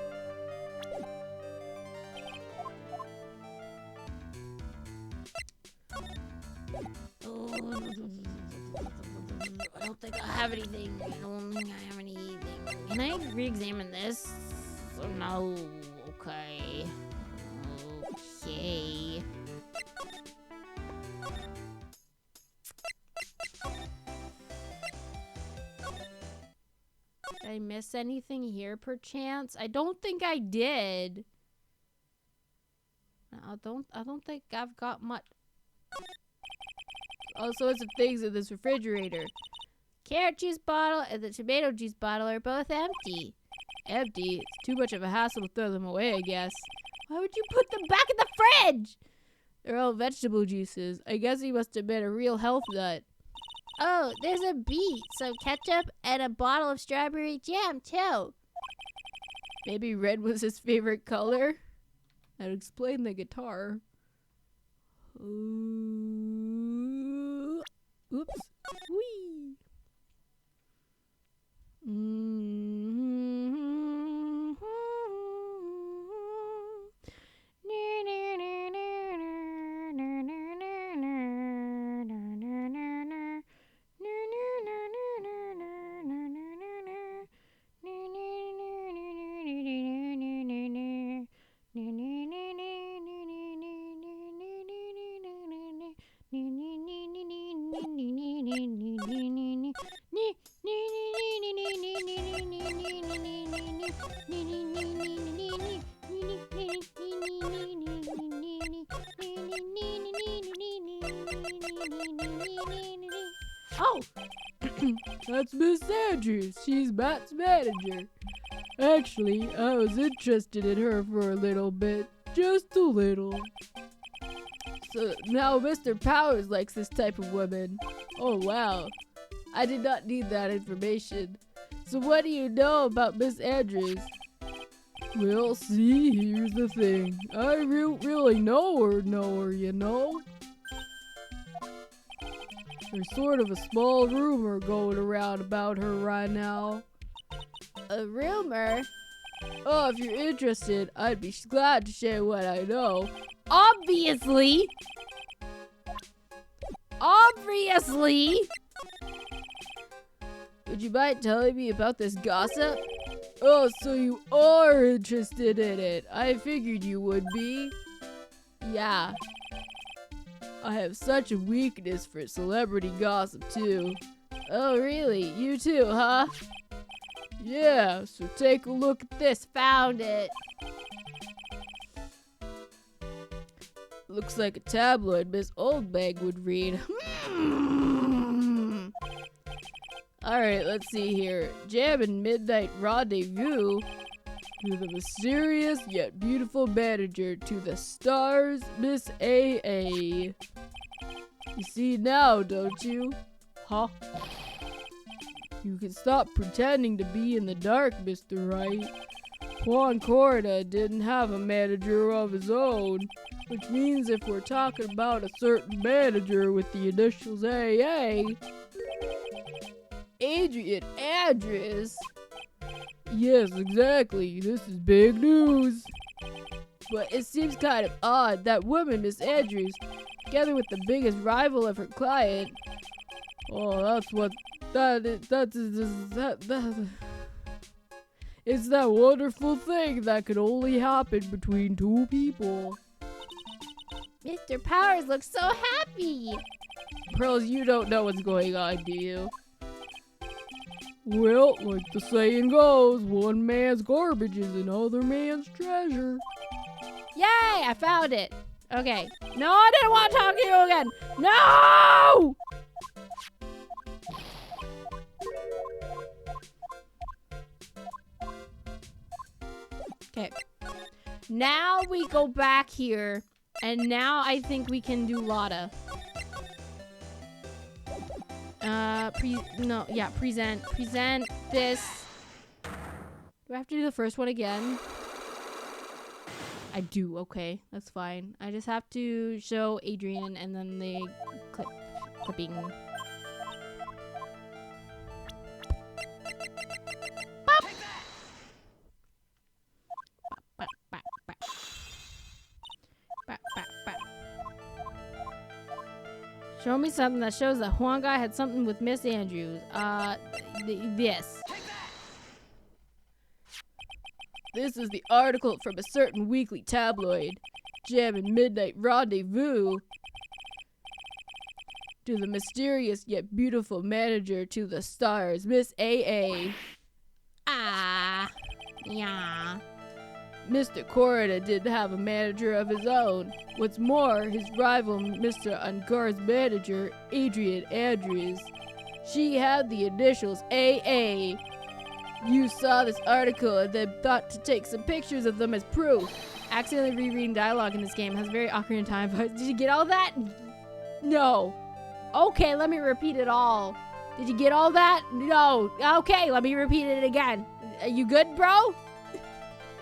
[SPEAKER 3] I don't think I have anything. I don't think I have anything. Can I re-examine this? Oh, no. Okay. Okay.
[SPEAKER 1] Did I miss anything here, perchance? I don't think I did. I don't think I've got much. All sorts of things in this refrigerator. Carrot juice bottle and the tomato juice bottle are both empty. Empty? It's too much of a hassle to throw them away, I guess. Why would you put them back in the fridge? They're all vegetable juices. I guess he must have been a real health nut.
[SPEAKER 3] Oh, there's a beet, some ketchup, and a bottle of strawberry jam, too.
[SPEAKER 2] Maybe red was his favorite color? That would explain the guitar. Oops. Whee!
[SPEAKER 1] Oh!
[SPEAKER 2] That's Miss Andrews. She's Matt's manager. Actually, I was interested in her for a little bit. Just a little. So now Mr. Powers likes this type of woman. Oh wow. I did not need that information. So what do you know about Miss Andrews? Well, see, here's the thing. I really know her, you know? There's sort of a small rumor going around about her right now.
[SPEAKER 1] A rumor?
[SPEAKER 2] Oh, if you're interested, I'd be glad to share what I know.
[SPEAKER 1] Obviously! Obviously!
[SPEAKER 2] Would you mind telling me about this gossip? Oh, so you are interested in it. I figured you would be. Yeah. I have such a weakness for celebrity gossip, too. Oh, really? You too, huh? Yeah, so take a look at this.
[SPEAKER 1] Found it.
[SPEAKER 2] Looks like a tabloid Miss Oldbag would read. Alright, let's see here. Jam and Midnight Rendezvous to the mysterious yet beautiful manager to the stars, Miss AA. You see now, don't you? Huh? You can stop pretending to be in the dark, Mr. Wright. Juan Corda didn't have a manager of his own, which means if we're talking about a certain manager with the initials AA, Adrian Andres. Yes, exactly. This is big news. But it seems kind of odd that woman, Miss Andrews, together with the biggest rival of her client. Oh, that's what it's that wonderful thing that could only happen between two people.
[SPEAKER 3] Mr. Powers looks so happy.
[SPEAKER 2] Pearls, you don't know what's going on, do you? Well, like the saying goes, one man's garbage is another man's treasure.
[SPEAKER 3] Yay, I found it. Okay. No, I didn't want to talk to you again. No! Okay. Now we go back here, and now I think we can do Lotta. Present this. Do I have to do the first one again? I do, okay, that's fine. I just have to show Adrian and then the clipping. Show me something that shows that Juan guy had something with Miss Andrews. This.
[SPEAKER 2] This is the article from a certain weekly tabloid. Jam and Midnight Rendezvous. To the mysterious yet beautiful manager to the stars, Miss AA.
[SPEAKER 3] Ah. Yeah.
[SPEAKER 2] Mr. Corda didn't have a manager of his own. What's more, his rival, Mr. Ungar's manager, Adrian Andrews, she had the initials AA. You saw this article and then thought to take some pictures of them as proof.
[SPEAKER 1] Accidentally rereading dialogue in this game has very awkward time. Did you get all that? No.
[SPEAKER 3] Okay, let me repeat it all. Did you get all that? No. Okay, let me repeat it again. Are you good, bro?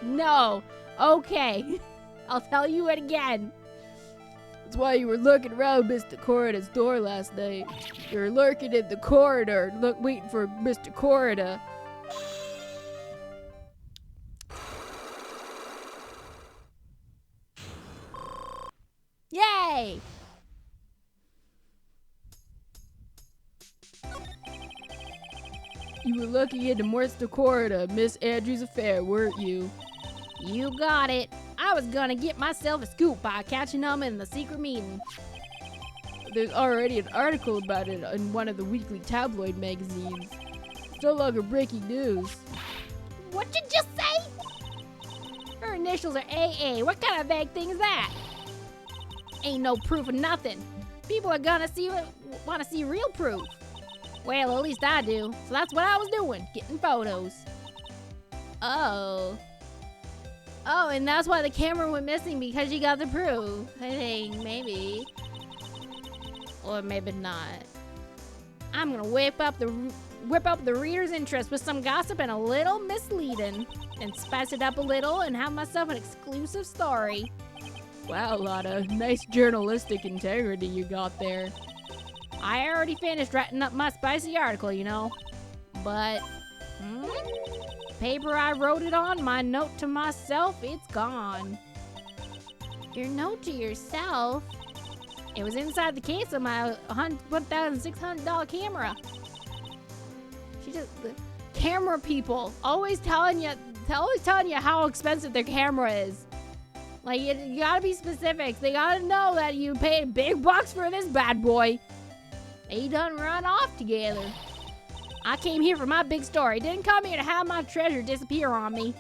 [SPEAKER 3] No. Okay. I'll tell you it again.
[SPEAKER 2] That's why you were looking around Mr. Corda's door last night. You were lurking in the corridor, waiting for Mr. Corda.
[SPEAKER 3] Yay!
[SPEAKER 2] You were looking into Mr. Corda, Miss Andrews' affair, weren't you?
[SPEAKER 3] You got it. I was gonna get myself a scoop by catching them in the secret meeting.
[SPEAKER 2] There's already an article about it in one of the weekly tabloid magazines. It's no longer breaking news.
[SPEAKER 3] What'd you just say? Her initials are AA. What kind of vague thing is that? Ain't no proof of nothing. People are gonna wanna see real proof. Well, at least I do. So that's what I was doing, getting photos.
[SPEAKER 1] Oh. Oh, and that's why the camera went missing, because you got the proof. I think, maybe. Or maybe not.
[SPEAKER 3] I'm gonna whip up the reader's interest with some gossip and a little misleading, and spice it up a little and have myself an exclusive story.
[SPEAKER 2] Wow, Lotta, nice journalistic integrity you got there.
[SPEAKER 3] I already finished writing up my spicy article, you know. But, the paper I wrote it on, my note to myself, it's gone.
[SPEAKER 1] Your note to yourself?
[SPEAKER 3] It was inside the case of my $1,600 camera. The camera people always telling you how expensive their camera is. Like, you gotta be specific. They gotta know that you paid big bucks for this bad boy. They done run off together. I came here for my big story. Didn't come here to have my treasure disappear on me.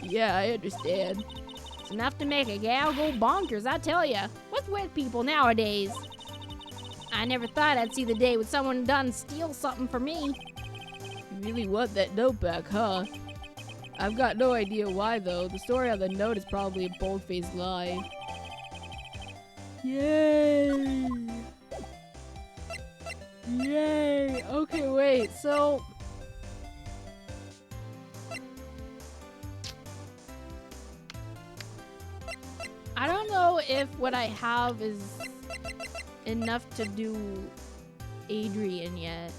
[SPEAKER 2] Yeah, I understand.
[SPEAKER 3] It's enough to make a gal go bonkers, I tell ya. What's with people nowadays? I never thought I'd see the day when someone done steal something from me.
[SPEAKER 2] You really want that note back, huh? I've got no idea why, though. The story on the note is probably a bold-faced lie. Yay! Yay! Okay, wait, so...
[SPEAKER 1] I don't know if what I have is enough to do Adrian yet.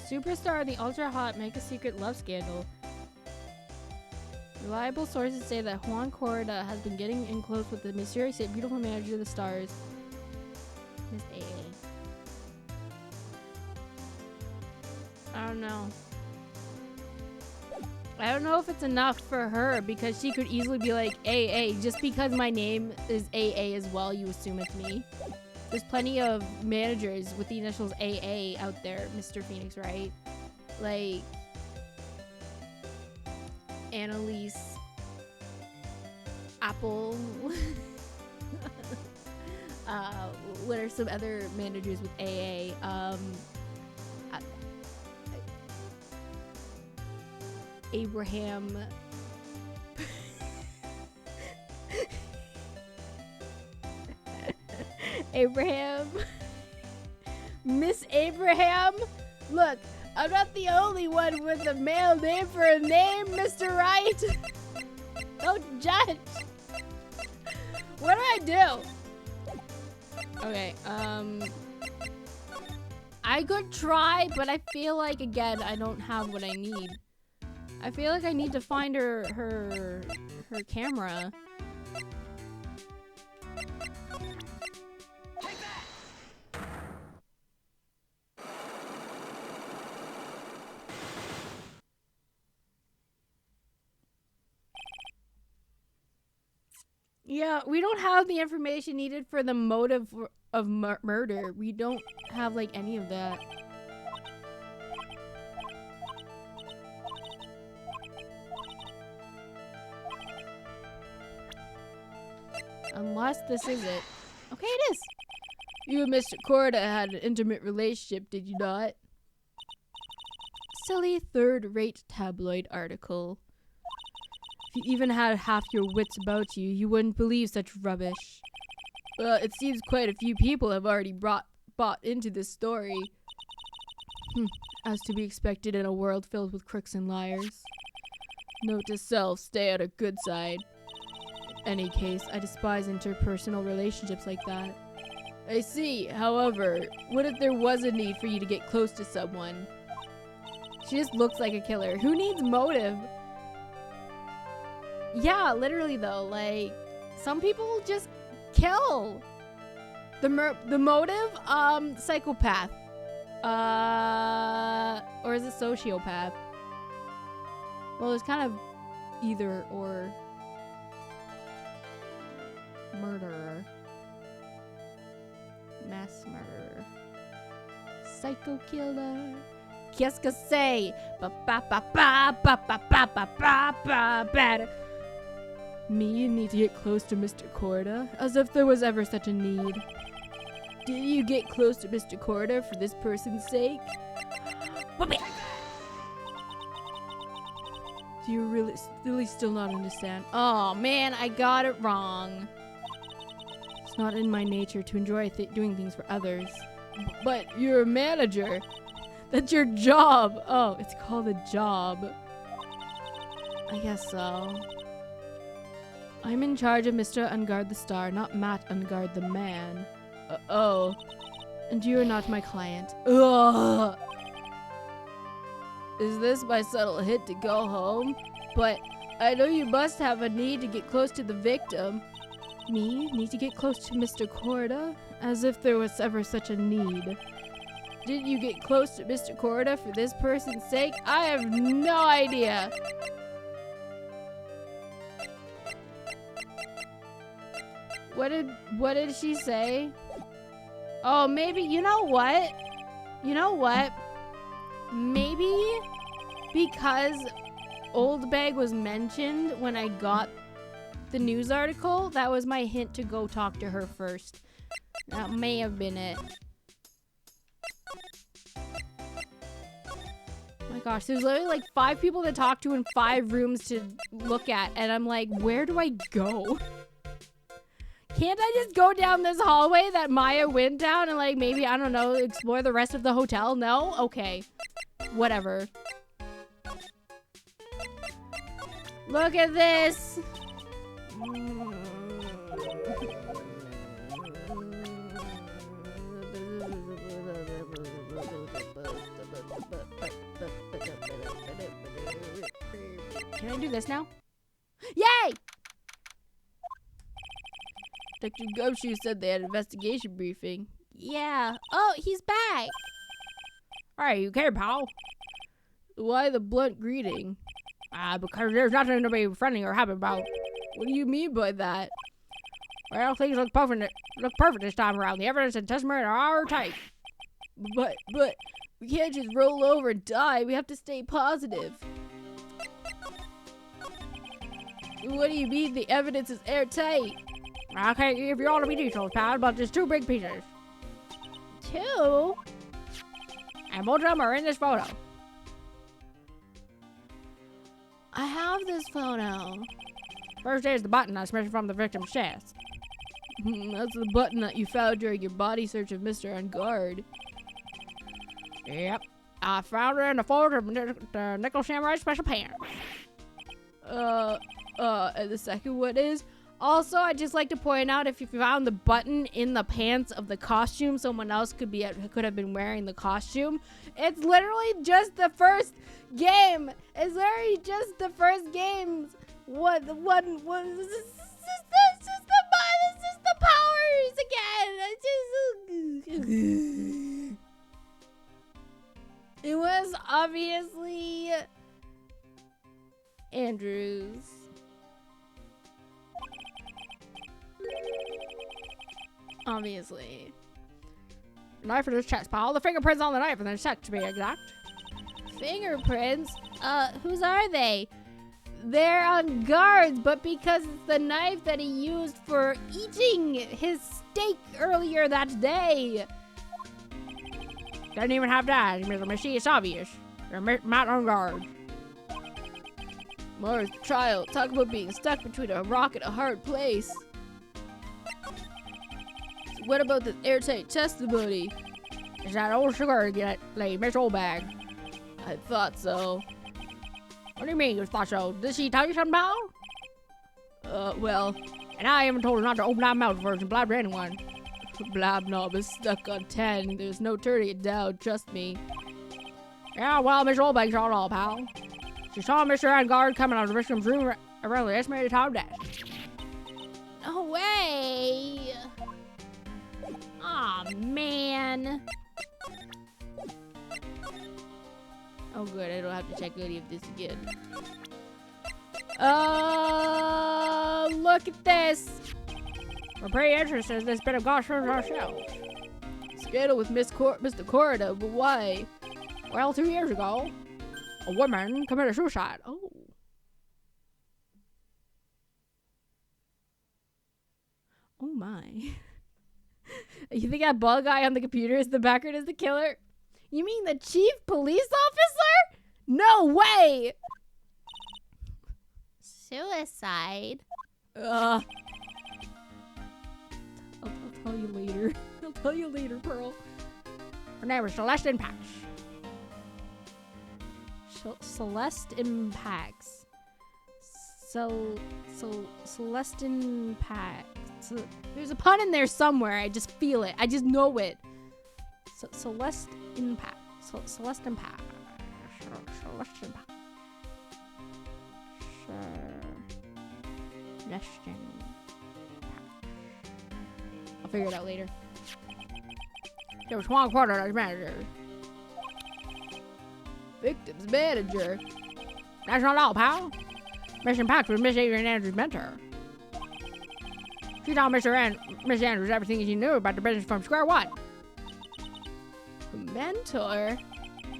[SPEAKER 1] Superstar in the ultra-hot make-a-secret love scandal. Reliable sources say that Juan Corda has been getting in close with the mysterious yet beautiful manager of the stars, Miss A. I don't know. I don't know if it's enough for her because she could easily be like AA. Just because my name is AA as well, you assume it's me. There's plenty of managers with the initials AA out there, Mr. Phoenix, right? Like Annalise, Apple. What are some other managers with AA? Abraham. Abraham. Miss Abraham? Look, I'm not the only one with a male name for a name, Mr. Wright. Don't judge. What do I do? Okay, I could try, but I feel like, again, I don't have what I need. I feel like I need to find her camera. Yeah, we don't have the information needed for the motive of murder. We don't have, like, any of that. Unless this is it. Okay, it is.
[SPEAKER 2] You and Mr. Corda had an intimate relationship, did you not?
[SPEAKER 1] Silly third-rate tabloid article. If you even had half your wits about you, you wouldn't believe such rubbish.
[SPEAKER 2] Well, it seems quite a few people have already bought into this story.
[SPEAKER 1] As to be expected in a world filled with crooks and liars.
[SPEAKER 2] Note to self, stay on a good side.
[SPEAKER 1] In any case, I despise interpersonal relationships like that.
[SPEAKER 2] I see. However, what if there was a need for you to get close to someone?
[SPEAKER 1] She just looks like a killer. Who needs motive? Yeah, literally though, like, some people just kill. The motive, psychopath. Or is it sociopath? Well, it's kind of either or. Murderer. Mass murderer. Psycho killer. Qu'est-ce que c'est? Ba ba ba ba ba ba ba ba ba ba ba.
[SPEAKER 2] Me need to get close to Mr. Corda? As if there was ever such a need. Did you get close to Mr. Corda for this person's sake? Do you really still not understand?
[SPEAKER 1] Oh man, I got it wrong. It's not in my nature to enjoy doing things for others.
[SPEAKER 2] But you're a manager. That's your job. Oh, it's called a job.
[SPEAKER 1] I guess so. I'm in charge of Mr. Ungard the Star, not Matt Ungard the man.
[SPEAKER 2] Oh.
[SPEAKER 1] And you are not my client.
[SPEAKER 2] Ugh. Is this my subtle hint to go home? But I know you must have a need to get close to the victim.
[SPEAKER 1] Me? Need to get close to Mr. Corda? As if there was ever such a need.
[SPEAKER 2] Did you get close to Mr. Corda for this person's sake? I have no idea.
[SPEAKER 1] What did she say? Oh, maybe, you know what? You know what? Maybe because Old Bag was mentioned when I got the news article, that was my hint to go talk to her first. That may have been it. Oh my gosh, there's literally like 5 people to talk to and 5 rooms to look at. And I'm like, where do I go? Can't I just go down this hallway that Maya went down and like maybe, I don't know, explore the rest of the hotel? No? Okay. Whatever. Look at this. Can I do this now? Yay!
[SPEAKER 2] Dr. Gumshoe said they had an investigation briefing.
[SPEAKER 3] Yeah. Oh, he's back.
[SPEAKER 1] Alright, you okay, pal?
[SPEAKER 2] Why the blunt greeting?
[SPEAKER 1] Because there's nothing to be friendly or happy about.
[SPEAKER 2] What do you mean by that?
[SPEAKER 1] Well, things look perfect this time around. The evidence and testimony are tight.
[SPEAKER 2] But we can't just roll over and die. We have to stay positive. What do you mean the evidence is airtight?
[SPEAKER 1] I can't give you all the details, pal, but there's 2 big pieces.
[SPEAKER 3] 2?
[SPEAKER 1] And both of them are in this photo.
[SPEAKER 2] I have this photo.
[SPEAKER 1] First is the button that's missing from the victim's chest.
[SPEAKER 2] That's the button that you found during your body search of Mr. On Guard.
[SPEAKER 1] Yep. I found it in the folder of the Nickel Samurai Special Pants.
[SPEAKER 2] And the second one is?
[SPEAKER 1] Also, I'd just like to point out, if you found the button in the pants of the costume someone else could have been wearing the costume, it's literally just the first game. It's literally just the first games. This is the powers again. It was obviously Andrew's. Obviously. Knife in his chest, pal. The fingerprints on the knife in the chest, to be exact.
[SPEAKER 3] Fingerprints? Whose are they?
[SPEAKER 1] They're on guards, but because it's the knife that he used for eating his steak earlier that day. Doesn't even have that, Mr. Machine. It's obvious. They're not on guard.
[SPEAKER 2] Mars, trial. Talk about being stuck between a rock and a hard place. So what about this airtight testimony?
[SPEAKER 1] Is that old sugar lady, Miss Old Bag?
[SPEAKER 2] I thought so.
[SPEAKER 1] What do you mean you thought so? Did she tell you something about?
[SPEAKER 2] Well,
[SPEAKER 1] and I even told her not to open that mouth first and blab to anyone.
[SPEAKER 2] Blab knob is stuck on 10. There's no turning it down, trust me.
[SPEAKER 1] Yeah, well, Miss Old Bag saw it all, pal. She saw Mr. Guard coming out of the victim's room around the estimated time dash.
[SPEAKER 3] No way. Aw, man.
[SPEAKER 2] Oh good, I don't have to check any of this again.
[SPEAKER 1] Look at this. We're pretty interested in this bit of gossip ourselves.
[SPEAKER 2] Scandal with Mr. Corridor, but why?
[SPEAKER 1] Well, 2 years ago, a woman committed suicide.
[SPEAKER 2] Oh. Oh my. You think that bald guy on the computer is the background is the killer?
[SPEAKER 1] You mean the chief police officer? No way!
[SPEAKER 3] Suicide?
[SPEAKER 2] I'll tell you later. I'll tell you later, Pearl.
[SPEAKER 1] Her name was Celeste Impacts.
[SPEAKER 2] Celeste Impacts. Celeste Impacts.
[SPEAKER 1] There's a pun in there somewhere. I just feel it. I just know it.
[SPEAKER 2] Celeste Impact. Celeste Impact.
[SPEAKER 1] Celeste Impact. Celeste Impact. I'll figure it out later. There was one quarter as manager.
[SPEAKER 2] Victim's manager.
[SPEAKER 1] That's not all, pal. Miss Impact was Miss Adrian Andrews' mentor. She taught Miss Andrews everything she knew about the business from square one.
[SPEAKER 2] A mentor?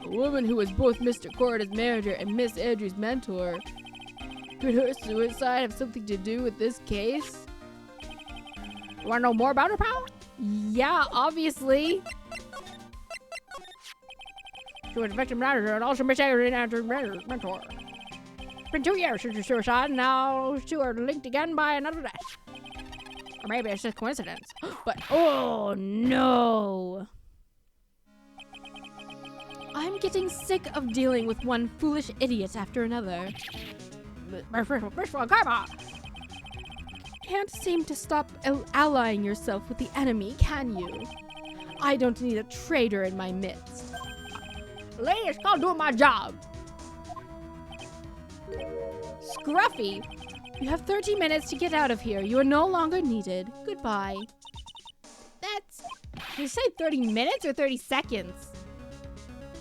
[SPEAKER 2] A woman who was both Mr. Corridor's manager and Miss Andrews' mentor. Could her suicide have something to do with this case?
[SPEAKER 1] You want to know more about her, pal?
[SPEAKER 3] Yeah, obviously. To its victim manager and also mistaken as mentor. It's been 2 years since your suicide, and now two are linked again by another death. Or maybe it's just coincidence. But oh no!
[SPEAKER 1] I'm getting sick of dealing with one foolish idiot after another.
[SPEAKER 3] Karma!
[SPEAKER 1] Can't seem to stop allying yourself with the enemy, can you? I don't need a traitor in my midst.
[SPEAKER 3] Lady, it's called doing my job.
[SPEAKER 1] Scruffy, you have 30 minutes to get out of here. You are no longer needed. Goodbye.
[SPEAKER 3] That's... Did you say 30 minutes or 30 seconds?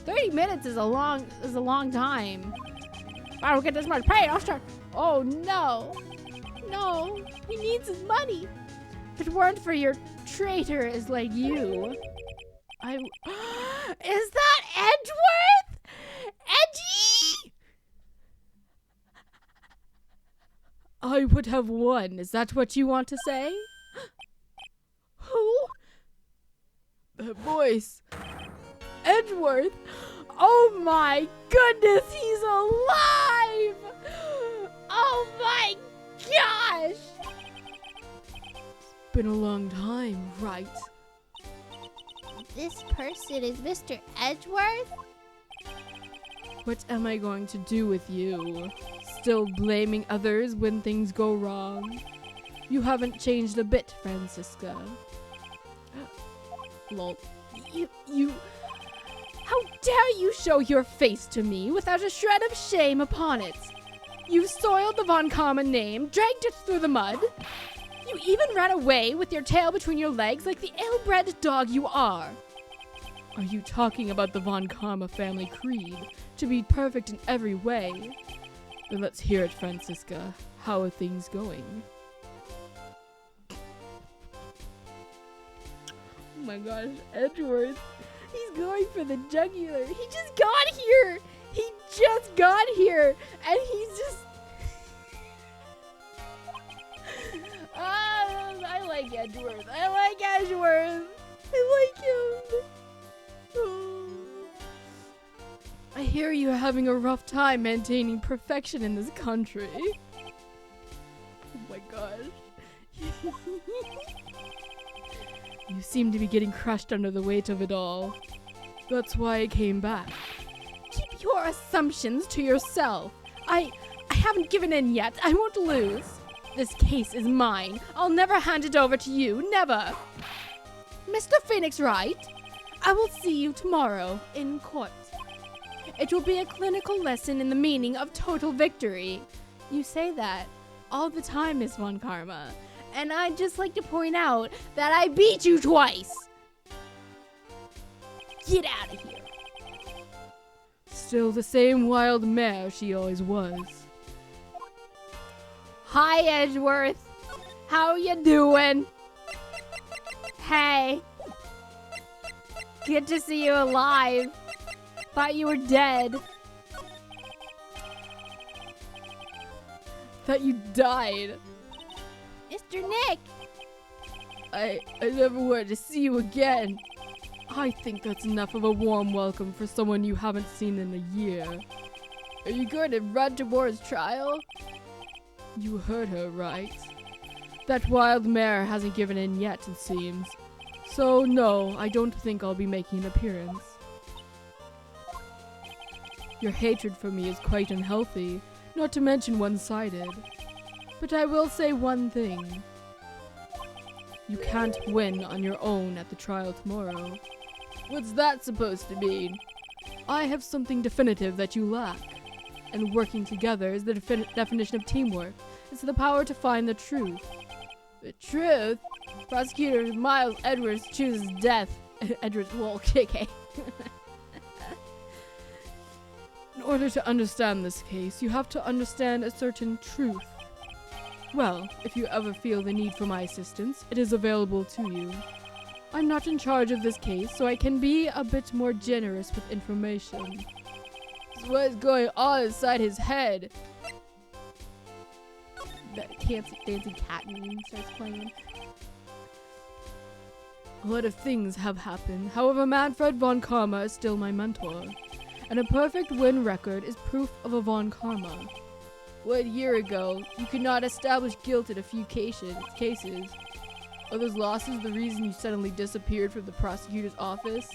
[SPEAKER 3] 30 minutes is a long time. If I don't get this much pay, I'll start... Oh, no. No, he needs his money.
[SPEAKER 1] If it weren't for your traitors like you,
[SPEAKER 3] Is that Edgeworth? Edgy?
[SPEAKER 1] I would have won. Is that what you want to say?
[SPEAKER 3] Who?
[SPEAKER 1] That voice. Edgeworth. Oh my goodness, he's alive!
[SPEAKER 3] Oh my gosh!
[SPEAKER 1] It's been a long time, Wright.
[SPEAKER 3] This person is Mr. Edgeworth?
[SPEAKER 1] What am I going to do with you? Still blaming others when things go wrong? You haven't changed a bit, Francisca. Lol. You... How dare you show your face to me without a shred of shame upon it? You soiled the Von Karma name, dragged it through the mud. You even ran away with your tail between your legs like the ill-bred dog you are. Are you talking about the Von Karma family creed, to be perfect in every way? Then let's hear it, Francisca. How are things going? Oh my gosh, Edgeworth. He's going for the jugular. He just got here. He just got here. And he's just... I like Edgeworth. I like Edgeworth. I like him. Oh. I hear you're having a rough time maintaining perfection in this country. Oh my gosh. You seem to be getting crushed under the weight of it all. That's why I came back. Keep your assumptions to yourself. I haven't given in yet. I won't lose. This case is mine. I'll never hand it over to you. Never. Mr. Phoenix Wright, I will see you tomorrow in court. It will be a clinical lesson in the meaning of total victory. You say that all the time, Miss Von Karma. And I'd just like to point out that I beat you twice. Get out of here. Still the same wild mare she always was.
[SPEAKER 3] Hi, Edgeworth. How you doing? Hey. Good to see you alive. Thought you were dead.
[SPEAKER 1] Thought you died.
[SPEAKER 3] Mr. Nick.
[SPEAKER 1] I never wanted to see you again. I think that's enough of a warm welcome for someone you haven't seen in a year. Are you going to run towards trial? You heard her, right? That wild mare hasn't given in yet, it seems. So, no, I don't think I'll be making an appearance. Your hatred for me is quite unhealthy, not to mention one-sided. But I will say one thing. You can't win on your own at the trial tomorrow. What's that supposed to mean? I have something definitive that you lack. And working together is the definition of teamwork. It's the power to find the truth. The truth? Prosecutor Miles Edwards chooses death. Edwards, lol, KK. In order to understand this case, you have to understand a certain truth. Well, if you ever feel the need for my assistance, it is available to you. I'm not in charge of this case, so I can be a bit more generous with information. What is going on inside his head? That dancing cat meme starts playing.
[SPEAKER 2] A lot of things have happened. However, Manfred von Karma is still my mentor. And a perfect win record is proof of a von Karma. 1 year ago, you could not establish guilt in a few cases. Are those losses the reason you suddenly disappeared from the prosecutor's office?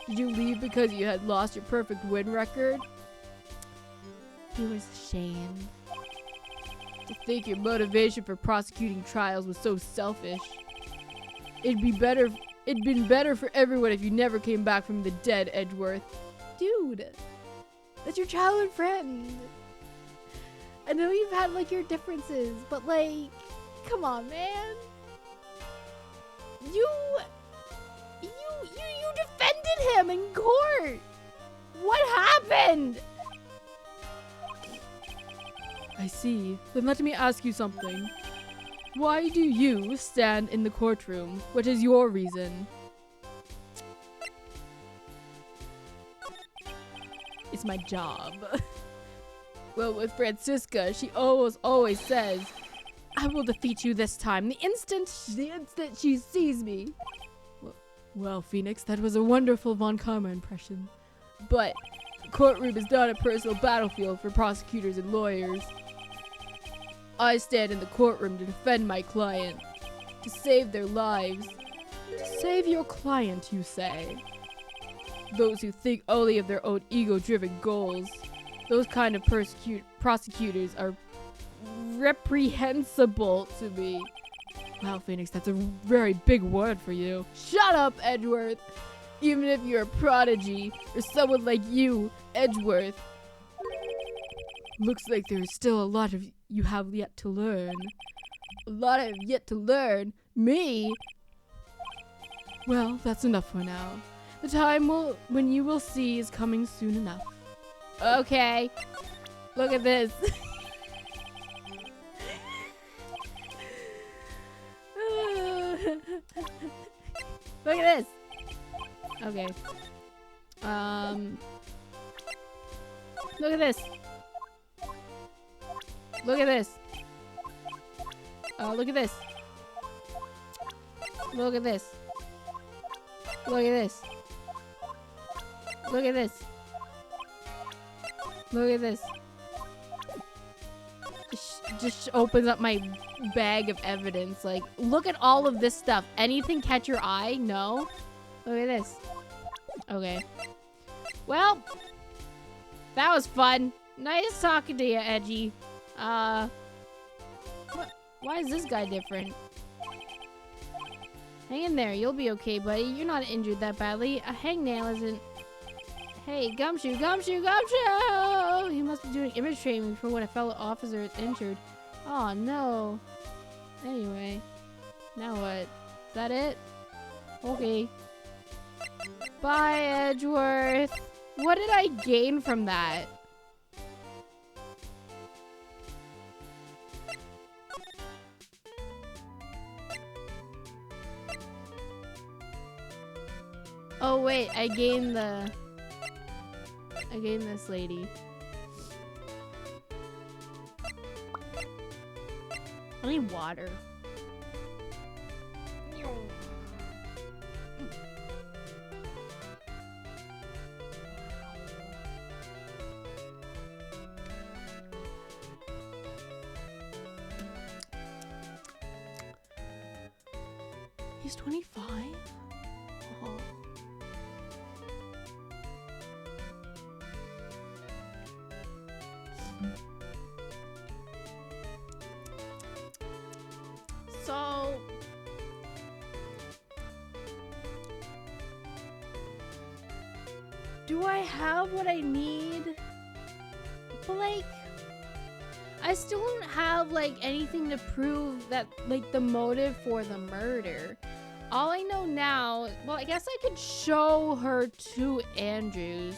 [SPEAKER 2] Did you leave because you had lost your perfect win record?
[SPEAKER 1] He was ashamed.
[SPEAKER 2] To think your motivation for prosecuting trials was so selfish. It'd been better for everyone if you never came back from the dead, Edgeworth.
[SPEAKER 1] Dude, that's your childhood friend. I know you've had like your differences, but like, come on, man. You defended him in court. What happened?
[SPEAKER 2] I see. Then let me ask you something. Why do you stand in the courtroom? What is your reason?
[SPEAKER 1] It's my job.
[SPEAKER 2] Well, with Francisca, she always says,
[SPEAKER 1] I will defeat you this time, the instant she sees me.
[SPEAKER 2] well, Phoenix, that was a wonderful Von Karma impression. But the courtroom is not a personal battlefield for prosecutors and lawyers. I stand in the courtroom to defend my client, to save their lives.
[SPEAKER 1] To save your client, you say?
[SPEAKER 2] Those who think only of their own ego-driven goals. Those kind of prosecutors are reprehensible to me. Wow, Phoenix, that's a very big word for you. Shut up, Edgeworth! Even if you're a prodigy, or someone like you, Edgeworth. Looks like there's still a lot of you have yet to learn. A lot I have yet to learn? Me? Well, that's enough for now. The time when you will see is coming soon enough.
[SPEAKER 1] Okay. Look at this. Look at this. Okay. Look at this. Look at this. Look at this. Look at this. Look at this. Look at this. Look at this. Just opens up my bag of evidence. Like, look at all of this stuff. Anything catch your eye? No? Look at this. Okay. Well, that was fun. Nice talking to you, Edgy. Why is this guy different? Hang in there. You'll be okay, buddy. You're not injured that badly. A hangnail isn't... Hey, Gumshoe, Gumshoe, Gumshoe! He must be doing image training for when a fellow officer is injured. Oh, no. Anyway. Now what? Is that it? Okay. Bye, Edgeworth. What did I gain from that? Oh, wait. I gained this lady. I need water. He's 25? Oh. So, do I have what I need? But like, I still don't have like anything to prove that like the motive for the murder. All I know now, well, I guess I could show her to Andrews.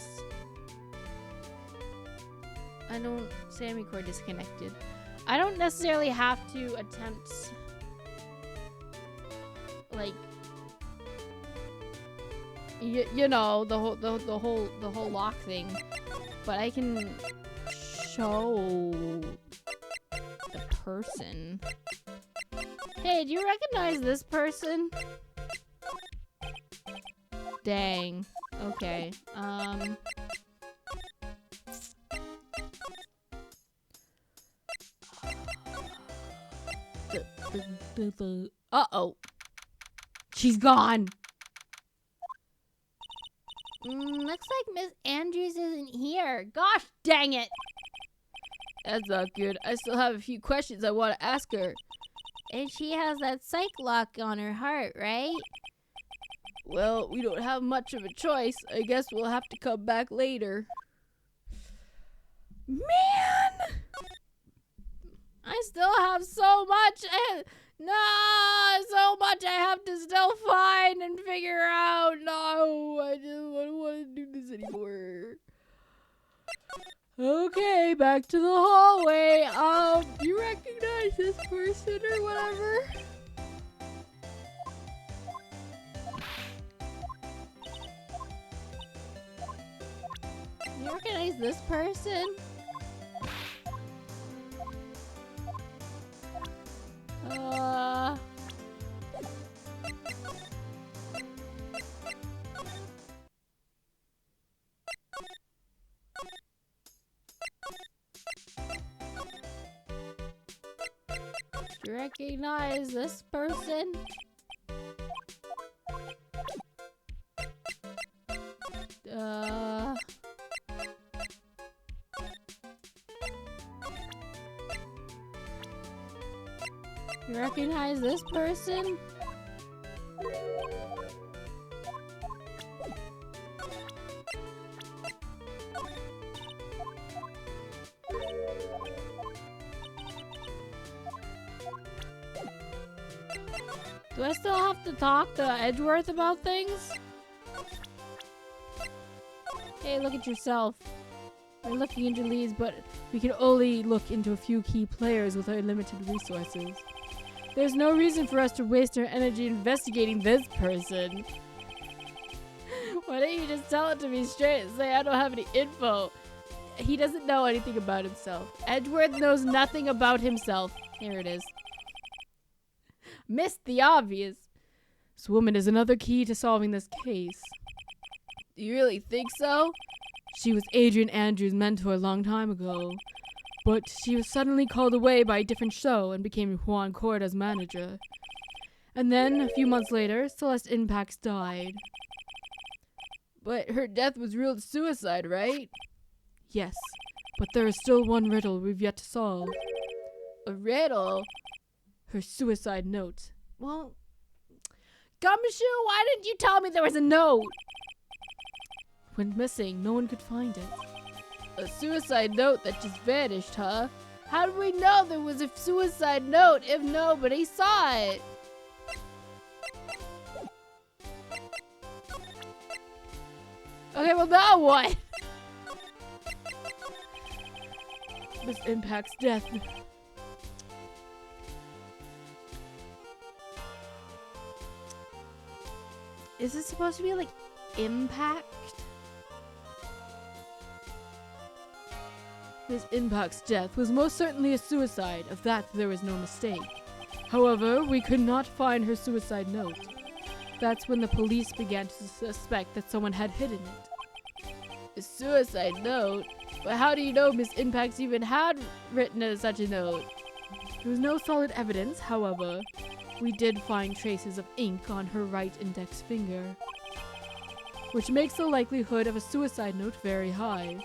[SPEAKER 1] I don't, Sammy core disconnected. I don't necessarily have to attempt like you know the whole lock thing, but I can show the person. Hey, do you recognize this person? Dang. Okay. Uh-oh. She's gone.
[SPEAKER 3] Looks like Miss Andrews isn't here. Gosh dang it.
[SPEAKER 2] That's not good. I still have a few questions I want to ask her.
[SPEAKER 3] And she has that psych lock on her heart, right?
[SPEAKER 2] Well, we don't have much of a choice. I guess we'll have to come back later. Man! I still have so much. So much I have to still find and figure out. No, I just don't want to do this anymore. Okay, back to the hallway. Do you recognize this person or whatever?
[SPEAKER 3] You recognize this person?
[SPEAKER 1] Do you recognize this person? You recognize this person? Do I still have to talk to Edgeworth about things? Hey, look at yourself. We're looking into leads, but we can only look into a few key players with our limited resources. There's no reason for us to waste our energy investigating this person. Why don't you just tell it to me straight and say I don't have any info? He doesn't know anything about himself. Edgeworth knows nothing about himself. Here it is. Missed the obvious. This woman is another key to solving this case.
[SPEAKER 2] Do you really think so?
[SPEAKER 1] She was Adrian Andrews' mentor a long time ago, but she was suddenly called away by a different show and became Juan Corda's manager. And then, a few months later, Celeste Impax died.
[SPEAKER 2] But her death was ruled suicide, right?
[SPEAKER 1] Yes, but there is still one riddle we've yet to solve.
[SPEAKER 2] A riddle?
[SPEAKER 1] Her suicide note.
[SPEAKER 3] Well, Gumshoe, why didn't you tell me there was a note?
[SPEAKER 1] Went missing. No one could find it.
[SPEAKER 2] A suicide note that just vanished, huh? How do we know there was a suicide note if nobody saw it?
[SPEAKER 1] Okay, well now what? Miss Impact's death. Is this supposed to be like impact? Miss Impact's death was most certainly a suicide. Of that there was no mistake. However, we could not find her suicide note. That's when the police began to suspect that someone had hidden it.
[SPEAKER 2] A suicide note? But how do you know Miss Impacts even had written such a note?
[SPEAKER 1] There was no solid evidence, however. We did find traces of ink on her right index finger, which makes the likelihood of a suicide note very high.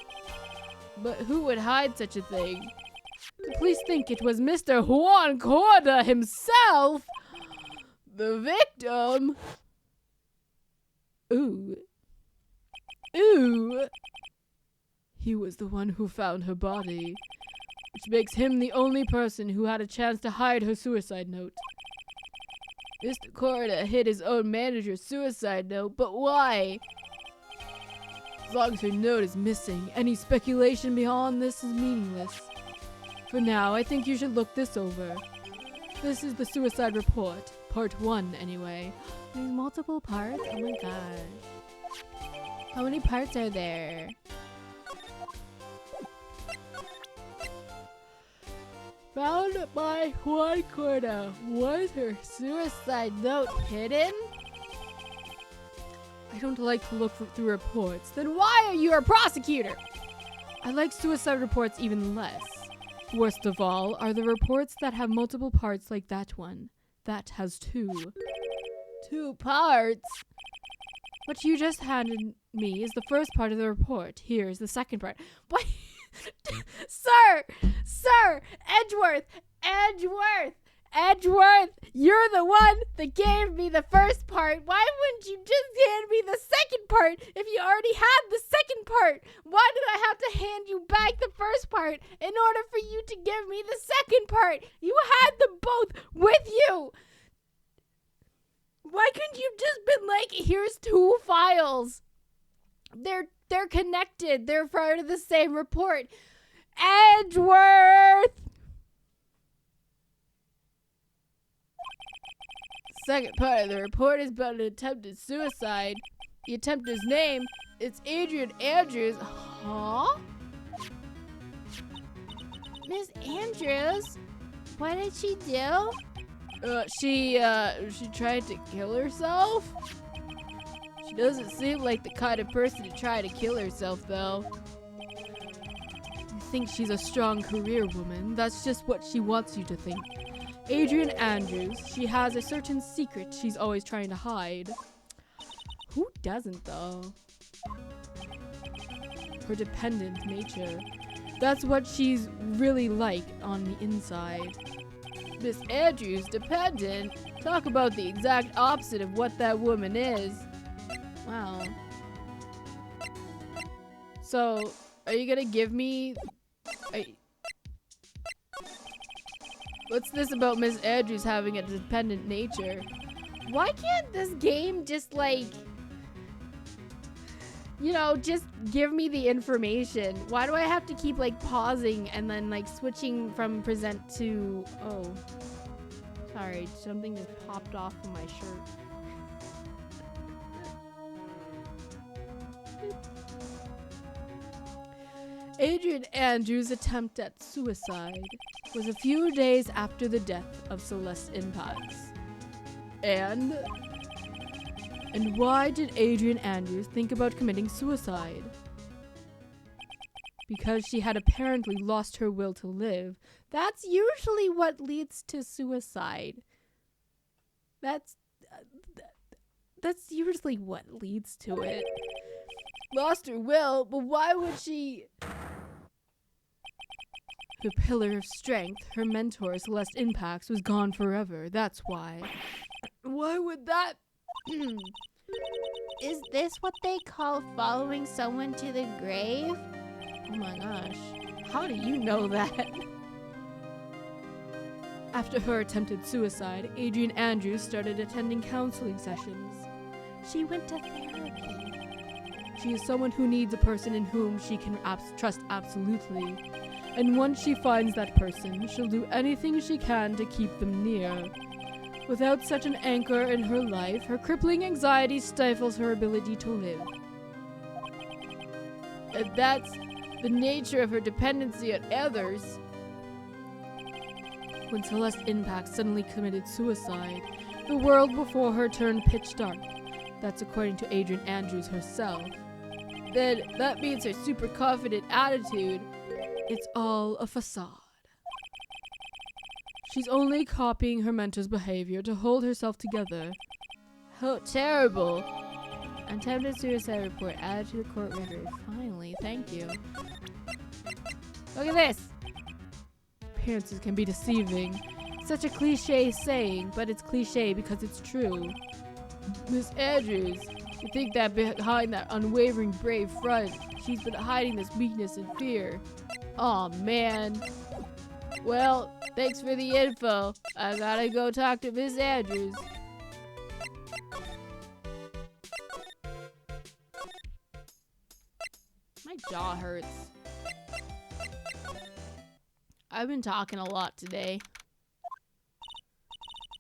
[SPEAKER 2] But who would hide such a thing?
[SPEAKER 1] The police think it was Mr. Juan Corda himself!
[SPEAKER 2] The victim?
[SPEAKER 1] Ooh.
[SPEAKER 2] Ooh!
[SPEAKER 1] He was the one who found her body, which makes him the only person who had a chance to hide her suicide note.
[SPEAKER 2] Mr. Corda hid his own manager's suicide note, but why?
[SPEAKER 1] As long as her note is missing, any speculation beyond this is meaningless. For now, I think you should look this over. This is the suicide report. Part 1, anyway. There's multiple parts? Oh my gosh. How many parts are there?
[SPEAKER 2] Found by Juan Corda. Was her suicide note hidden?
[SPEAKER 1] I
[SPEAKER 2] I don't like to look through reports. Then why are you a prosecutor? I like suicide reports even less. Worst of all are the reports that have multiple parts like that one. That has 2. 2 parts? What you just handed me is the first part of the report. Here's the second part. What? Sir, Edgeworth, you're the one that gave me the first part. Why wouldn't you just hand me the second part if you already had the second part? Why did I have to hand you back the first part in order for you to give me the second part? You had them both with you. Why couldn't you just been like, here's 2 files? They're connected. They're part of the same report. Edgeworth! Second part of the report is about an attempted suicide. The attempter's name, it's Adrian Andrews. Huh?
[SPEAKER 3] Miss Andrews, what did she do?
[SPEAKER 2] She tried to kill herself? She doesn't seem like the kind of person to try to kill herself, though. I think she's a strong career woman. That's just what she wants you to think. Adrian Andrews, she has a certain secret she's always trying to hide. Who doesn't, though? Her dependent nature. That's what she's really like on the inside. Miss Andrews, dependent? Talk about the exact opposite of what that woman is. Wow. So, are you gonna give me... What's this about Miss Andrews having a dependent nature?
[SPEAKER 1] Why can't this game just like, you know, just give me the information? Why do I have to keep like pausing and then like switching from present to, oh, sorry, something just popped off of my shirt.
[SPEAKER 2] Adrian Andrews' attempt at suicide was a few days after the death of Celeste Impax. And why did Adrian Andrews think about committing suicide? Because she had apparently lost her will to live.
[SPEAKER 1] That's usually what leads to suicide. That's usually what leads to it.
[SPEAKER 2] Lost her will, but why would she... Her pillar of strength, her mentor, Celeste Impax, was gone forever. That's why. Why would that...
[SPEAKER 3] Is this what they call following someone to the grave?
[SPEAKER 1] Oh my gosh. How do you know that?
[SPEAKER 2] After her attempted suicide, Adrian Andrews started attending counseling sessions.
[SPEAKER 3] She went to therapy.
[SPEAKER 2] She is someone who needs a person in whom she can trust absolutely. And once she finds that person, she'll do anything she can to keep them near. Without such an anchor in her life, her crippling anxiety stifles her ability to live. And that's the nature of her dependency on others. When Celeste Impax suddenly committed suicide, the world before her turned pitch dark. That's according to Adrian Andrews herself. Then that means her super confident attitude, it's all a facade. She's only copying her mentor's behavior to hold herself together. How terrible.
[SPEAKER 1] Attempted suicide report added to the court record. Finally, thank you. Look at this.
[SPEAKER 2] Appearances can be deceiving. Such a cliche saying, but it's cliche because it's true. Miss Andrews, you think that behind that unwavering brave front, she's been hiding this weakness and fear. Aw, man. Well, thanks for the info. I gotta go talk to Miss Andrews.
[SPEAKER 1] My jaw hurts.
[SPEAKER 2] I've been talking a lot today.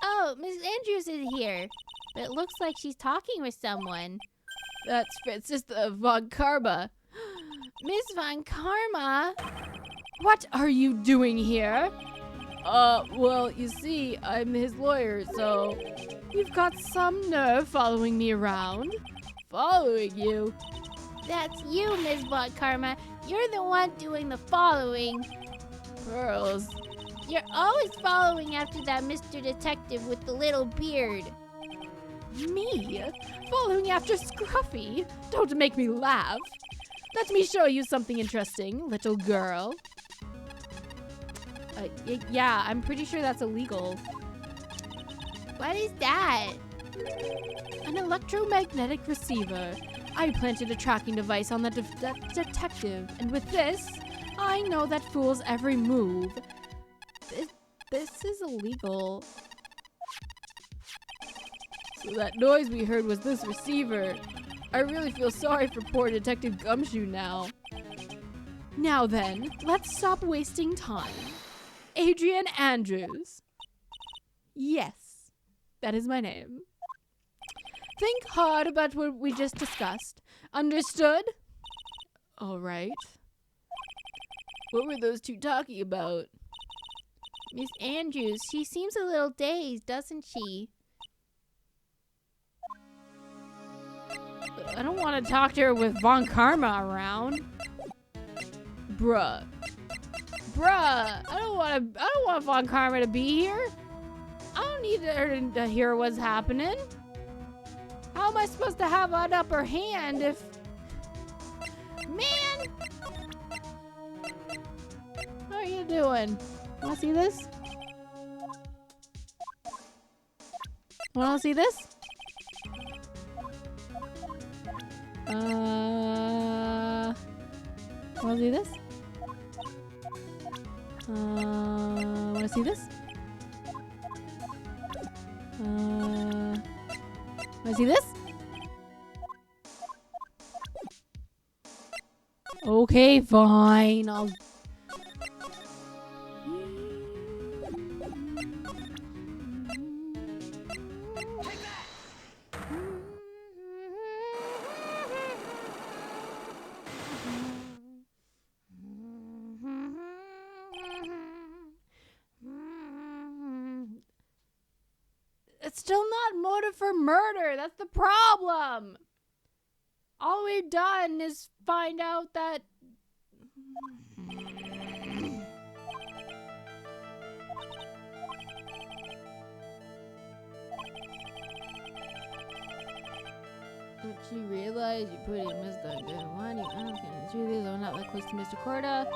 [SPEAKER 3] Oh, Miss Andrews is here. But it looks like she's talking with someone.
[SPEAKER 2] That's Francisca Von Karma.
[SPEAKER 3] Miss Von Karma?
[SPEAKER 2] What are you doing here? Well, you see, I'm his lawyer, so... You've got some nerve following me around. following you.
[SPEAKER 3] That's you, Ms. Von Karma. You're the one doing the following.
[SPEAKER 2] Pearls.
[SPEAKER 3] You're always following after that Mr. Detective with the little beard.
[SPEAKER 2] Me? Following after Scruffy? Don't make me laugh. Let me show you something interesting, little girl.
[SPEAKER 1] Yeah, I'm pretty sure that's illegal.
[SPEAKER 3] What is that?
[SPEAKER 2] An electromagnetic receiver. I planted a tracking device on that detective, and with this, I know that fool's every move. This is illegal. So that noise we heard was this receiver. I really feel sorry for poor Detective Gumshoe now. Now then, let's stop wasting time. Adrian Andrews. Yes, that is my name. Think hard about what we just discussed. Understood? All right. What were those two talking about?
[SPEAKER 3] Miss Andrews, she seems a little dazed, doesn't she?
[SPEAKER 1] I don't want to talk to her with Von Karma around.
[SPEAKER 2] Bruh.
[SPEAKER 1] Bruh, I don't want Von Karma to be here. I don't need her to hear what's happening. How am I supposed to have an upper hand if... Man! How are you doing? Wanna see this? Wanna see this? Wanna see this? Wanna see this? Wanna see this? Okay, fine. I'll... It's still not motive for murder. That's the problem. All we've done is find out that... Don't you realize you put in Mr. Good one? You don't think the truth is I'm not that close to Mr. Corda.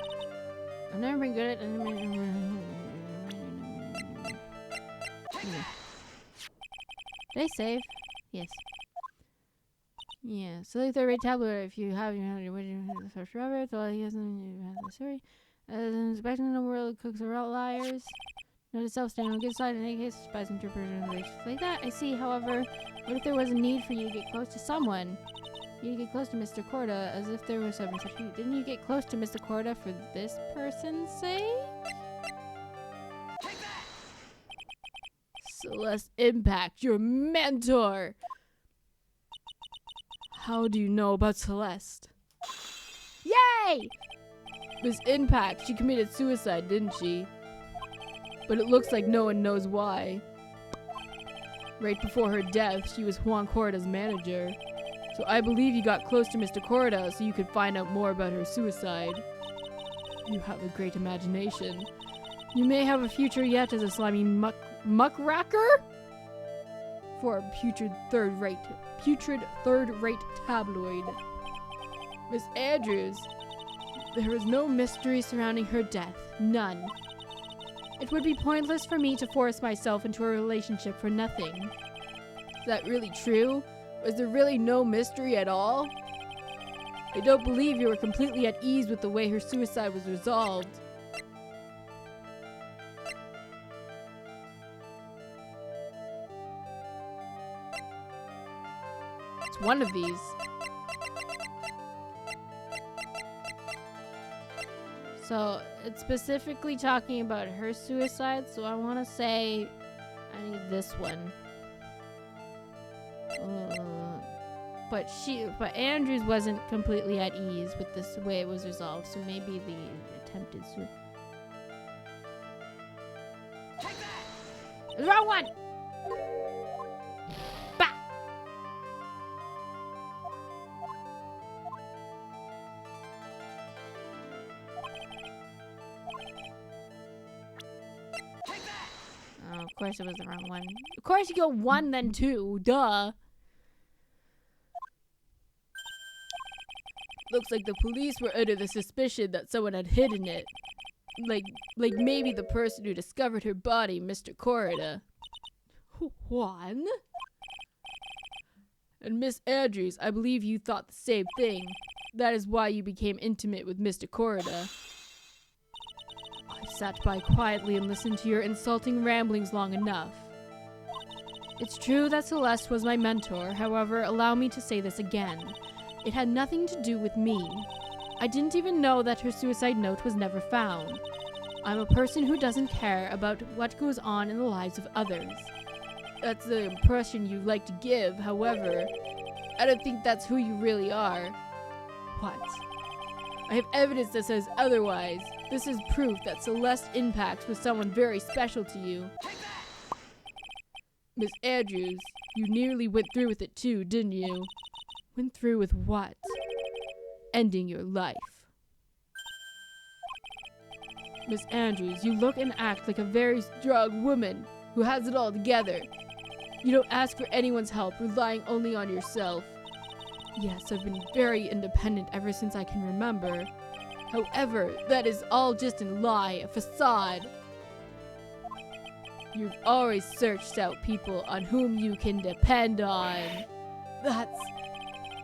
[SPEAKER 1] I've never been good at... Did I save? Yes. Yeah. Select the right tablet if you have your search forever. So he hasn't sorry. Inspecting the world cooks are outliers. Not a self-stand on good side in any case, spies interpretation relations like that. I see, however, what if there was a need for you to get close to someone? You get close to Mr. Corda as if there was something such. Didn't you get close to Mr. Corda for this person's sake? Celeste Impact, your mentor! How do you know about Celeste? Yay! Miss Impact, she committed suicide, didn't she? But it looks like no one knows why. Right before her death, she was Juan Corda's manager. So I believe you got close to Mr. Corda so you could find out more about her suicide. You have a great imagination. You may have a future yet as a slimy muckracker for a putrid third-rate tabloid. Miss Andrews, there is no mystery surrounding her death. None. It would be pointless for me to force myself into a relationship for nothing. Is that really true? Was there really no mystery at all? I don't believe you were completely at ease with the way her suicide was resolved. It's one of these. So, it's specifically talking about her suicide, so I want to say I need this one. But Andrews wasn't completely at ease with this way it was resolved, so maybe the attempted suicide. The wrong one! Bah! course it was the wrong one. Of course you go 1 then 2. Duh.
[SPEAKER 2] Looks like the police were under the suspicion that someone had hidden it. Like maybe the person who discovered her body, Mr. Corrida.
[SPEAKER 1] Juan?
[SPEAKER 2] And Miss Andrews, I believe you thought the same thing. That is why you became intimate with Mr. Corrida.
[SPEAKER 1] I sat by quietly and listened to your insulting ramblings long enough. It's true that Celeste was my mentor, however, allow me to say this again. It had nothing to do with me. I didn't even know that her suicide note was never found. I'm a person who doesn't care about what goes on in the lives of others.
[SPEAKER 2] That's the impression you like to give, however, I don't think that's who you really are.
[SPEAKER 1] What?
[SPEAKER 2] I have evidence that says otherwise. This is proof that Celeste Impact was someone very special to you. Miss Andrews, you nearly went through with it too, didn't you?
[SPEAKER 1] Went through with what?
[SPEAKER 2] Ending your life.
[SPEAKER 1] Miss Andrews, you look and act like a very
[SPEAKER 2] Strong woman who has it all together. You don't ask for anyone's help, relying only on yourself.
[SPEAKER 1] Yes, I've been very independent ever since I can remember.
[SPEAKER 2] However, that is all just a lie, a facade. You've always searched out people on whom you can depend on.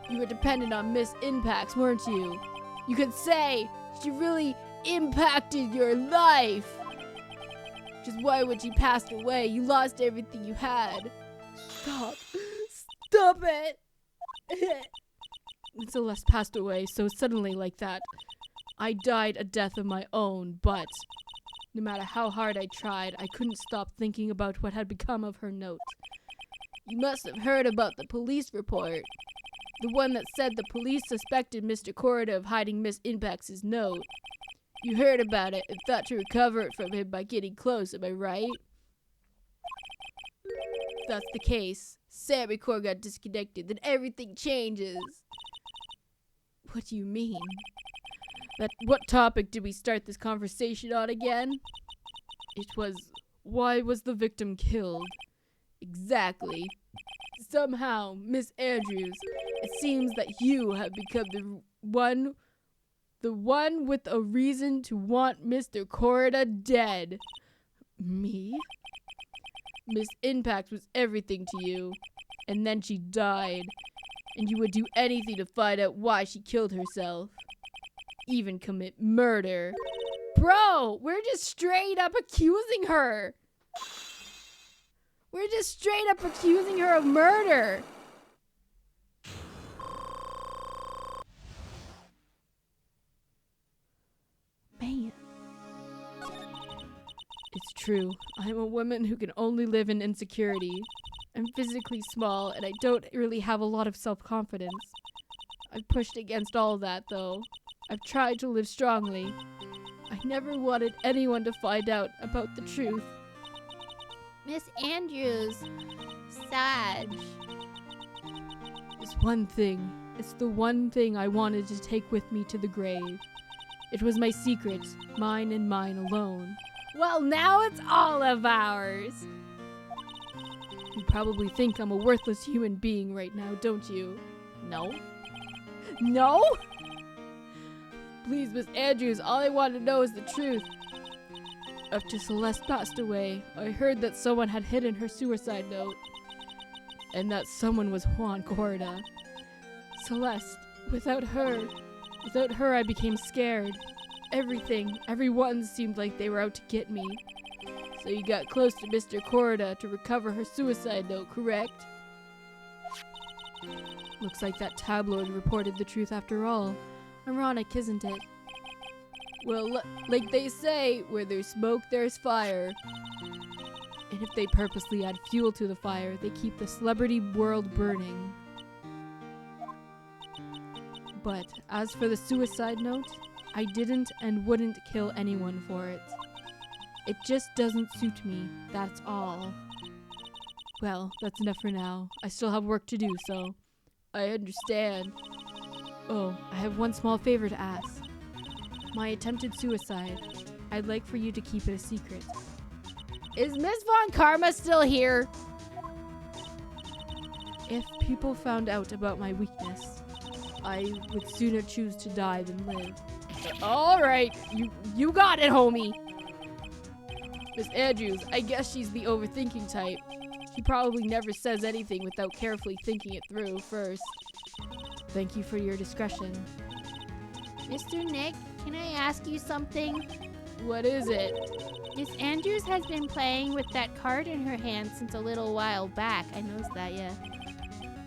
[SPEAKER 2] You were dependent on Miss Impacts, weren't you? You could say she really impacted your life. Which is why when she passed away, you lost everything you had.
[SPEAKER 1] Stop. Stop it. When Celeste passed away so suddenly like that, I died a death of my own, but no matter how hard I tried, I couldn't stop thinking about what had become of her note.
[SPEAKER 2] You must have heard about the police report. The one that said the police suspected Mr. Corrida of hiding Miss Impacts' note. You heard about it and thought to recover it from him by getting close, am I right? If that's the case, Sammy Core got disconnected, then everything changes.
[SPEAKER 1] What do you mean?
[SPEAKER 2] What topic did we start this conversation on again?
[SPEAKER 1] It was, why was the victim killed?
[SPEAKER 2] Exactly. Somehow, Miss Andrews, it seems that you have become the one with a reason to want Mr. Corrida dead.
[SPEAKER 1] Me?
[SPEAKER 2] Miss Impact was everything to you, and then she died, and you would do anything to find out why she killed herself. Even commit murder.
[SPEAKER 1] Bro, we're just straight up accusing her. We're just straight up accusing her of murder. Man.
[SPEAKER 2] It's true. I'm a woman who can only live in insecurity. I'm physically small, and I don't really have a lot of self-confidence. I've pushed against all that, though. I've tried to live strongly. I never wanted anyone to find out about the truth.
[SPEAKER 3] Miss Andrews, Sag.
[SPEAKER 2] It's one thing. It's the one thing I wanted to take with me to the grave. It was my secret, mine and mine alone.
[SPEAKER 1] Well, now it's all of ours.
[SPEAKER 2] You probably think I'm a worthless human being right now, don't you?
[SPEAKER 1] No.
[SPEAKER 2] No? Please, Miss Andrews, all I want to know is the truth. After Celeste passed away, I heard that someone had hidden her suicide note. And that someone was Juan Corrida. Celeste, without her I became scared. Everyone seemed like they were out to get me. So you got close to Mr. Corrida to recover her suicide note, correct?
[SPEAKER 1] Looks like that tabloid reported the truth after all. Ironic, isn't it?
[SPEAKER 2] Well, like they say, where there's smoke, there's fire.
[SPEAKER 1] And if they purposely add fuel to the fire, they keep the celebrity world burning. But as for the suicide note, I didn't and wouldn't kill anyone for it. It just doesn't suit me, that's all. Well, that's enough for now. I still have work to do, so
[SPEAKER 2] I understand.
[SPEAKER 1] Oh, I have one small favor to ask. My attempted suicide. I'd like for you to keep it a secret.
[SPEAKER 2] Is Miss Von Karma still here? If people found out about my weakness, I would sooner choose to die than live. All right, you got it, homie. Miss Andrews, I guess she's the overthinking type. She probably never says anything without carefully thinking it through first. Thank you for your discretion.
[SPEAKER 3] Mr. Nick, can I ask you something?
[SPEAKER 2] What is it?
[SPEAKER 3] Miss Andrews has been playing with that card in her hand since a little while back. I noticed that, yeah.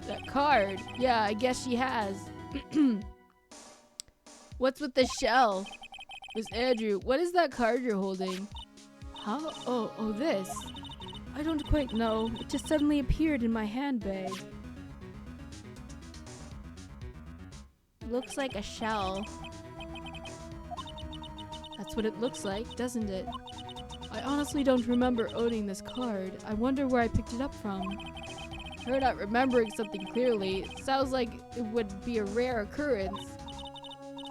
[SPEAKER 2] That card? Yeah, I guess she has. What's with the shell? Miss Andrew, what is that card you're holding? Huh? Oh, this. I don't quite know. It just suddenly appeared in my handbag.
[SPEAKER 3] Looks like a shell.
[SPEAKER 2] That's what it looks like, doesn't it? I honestly don't remember owning this card. I wonder where I picked it up from. Her not remembering something clearly sounds like it would be a rare occurrence.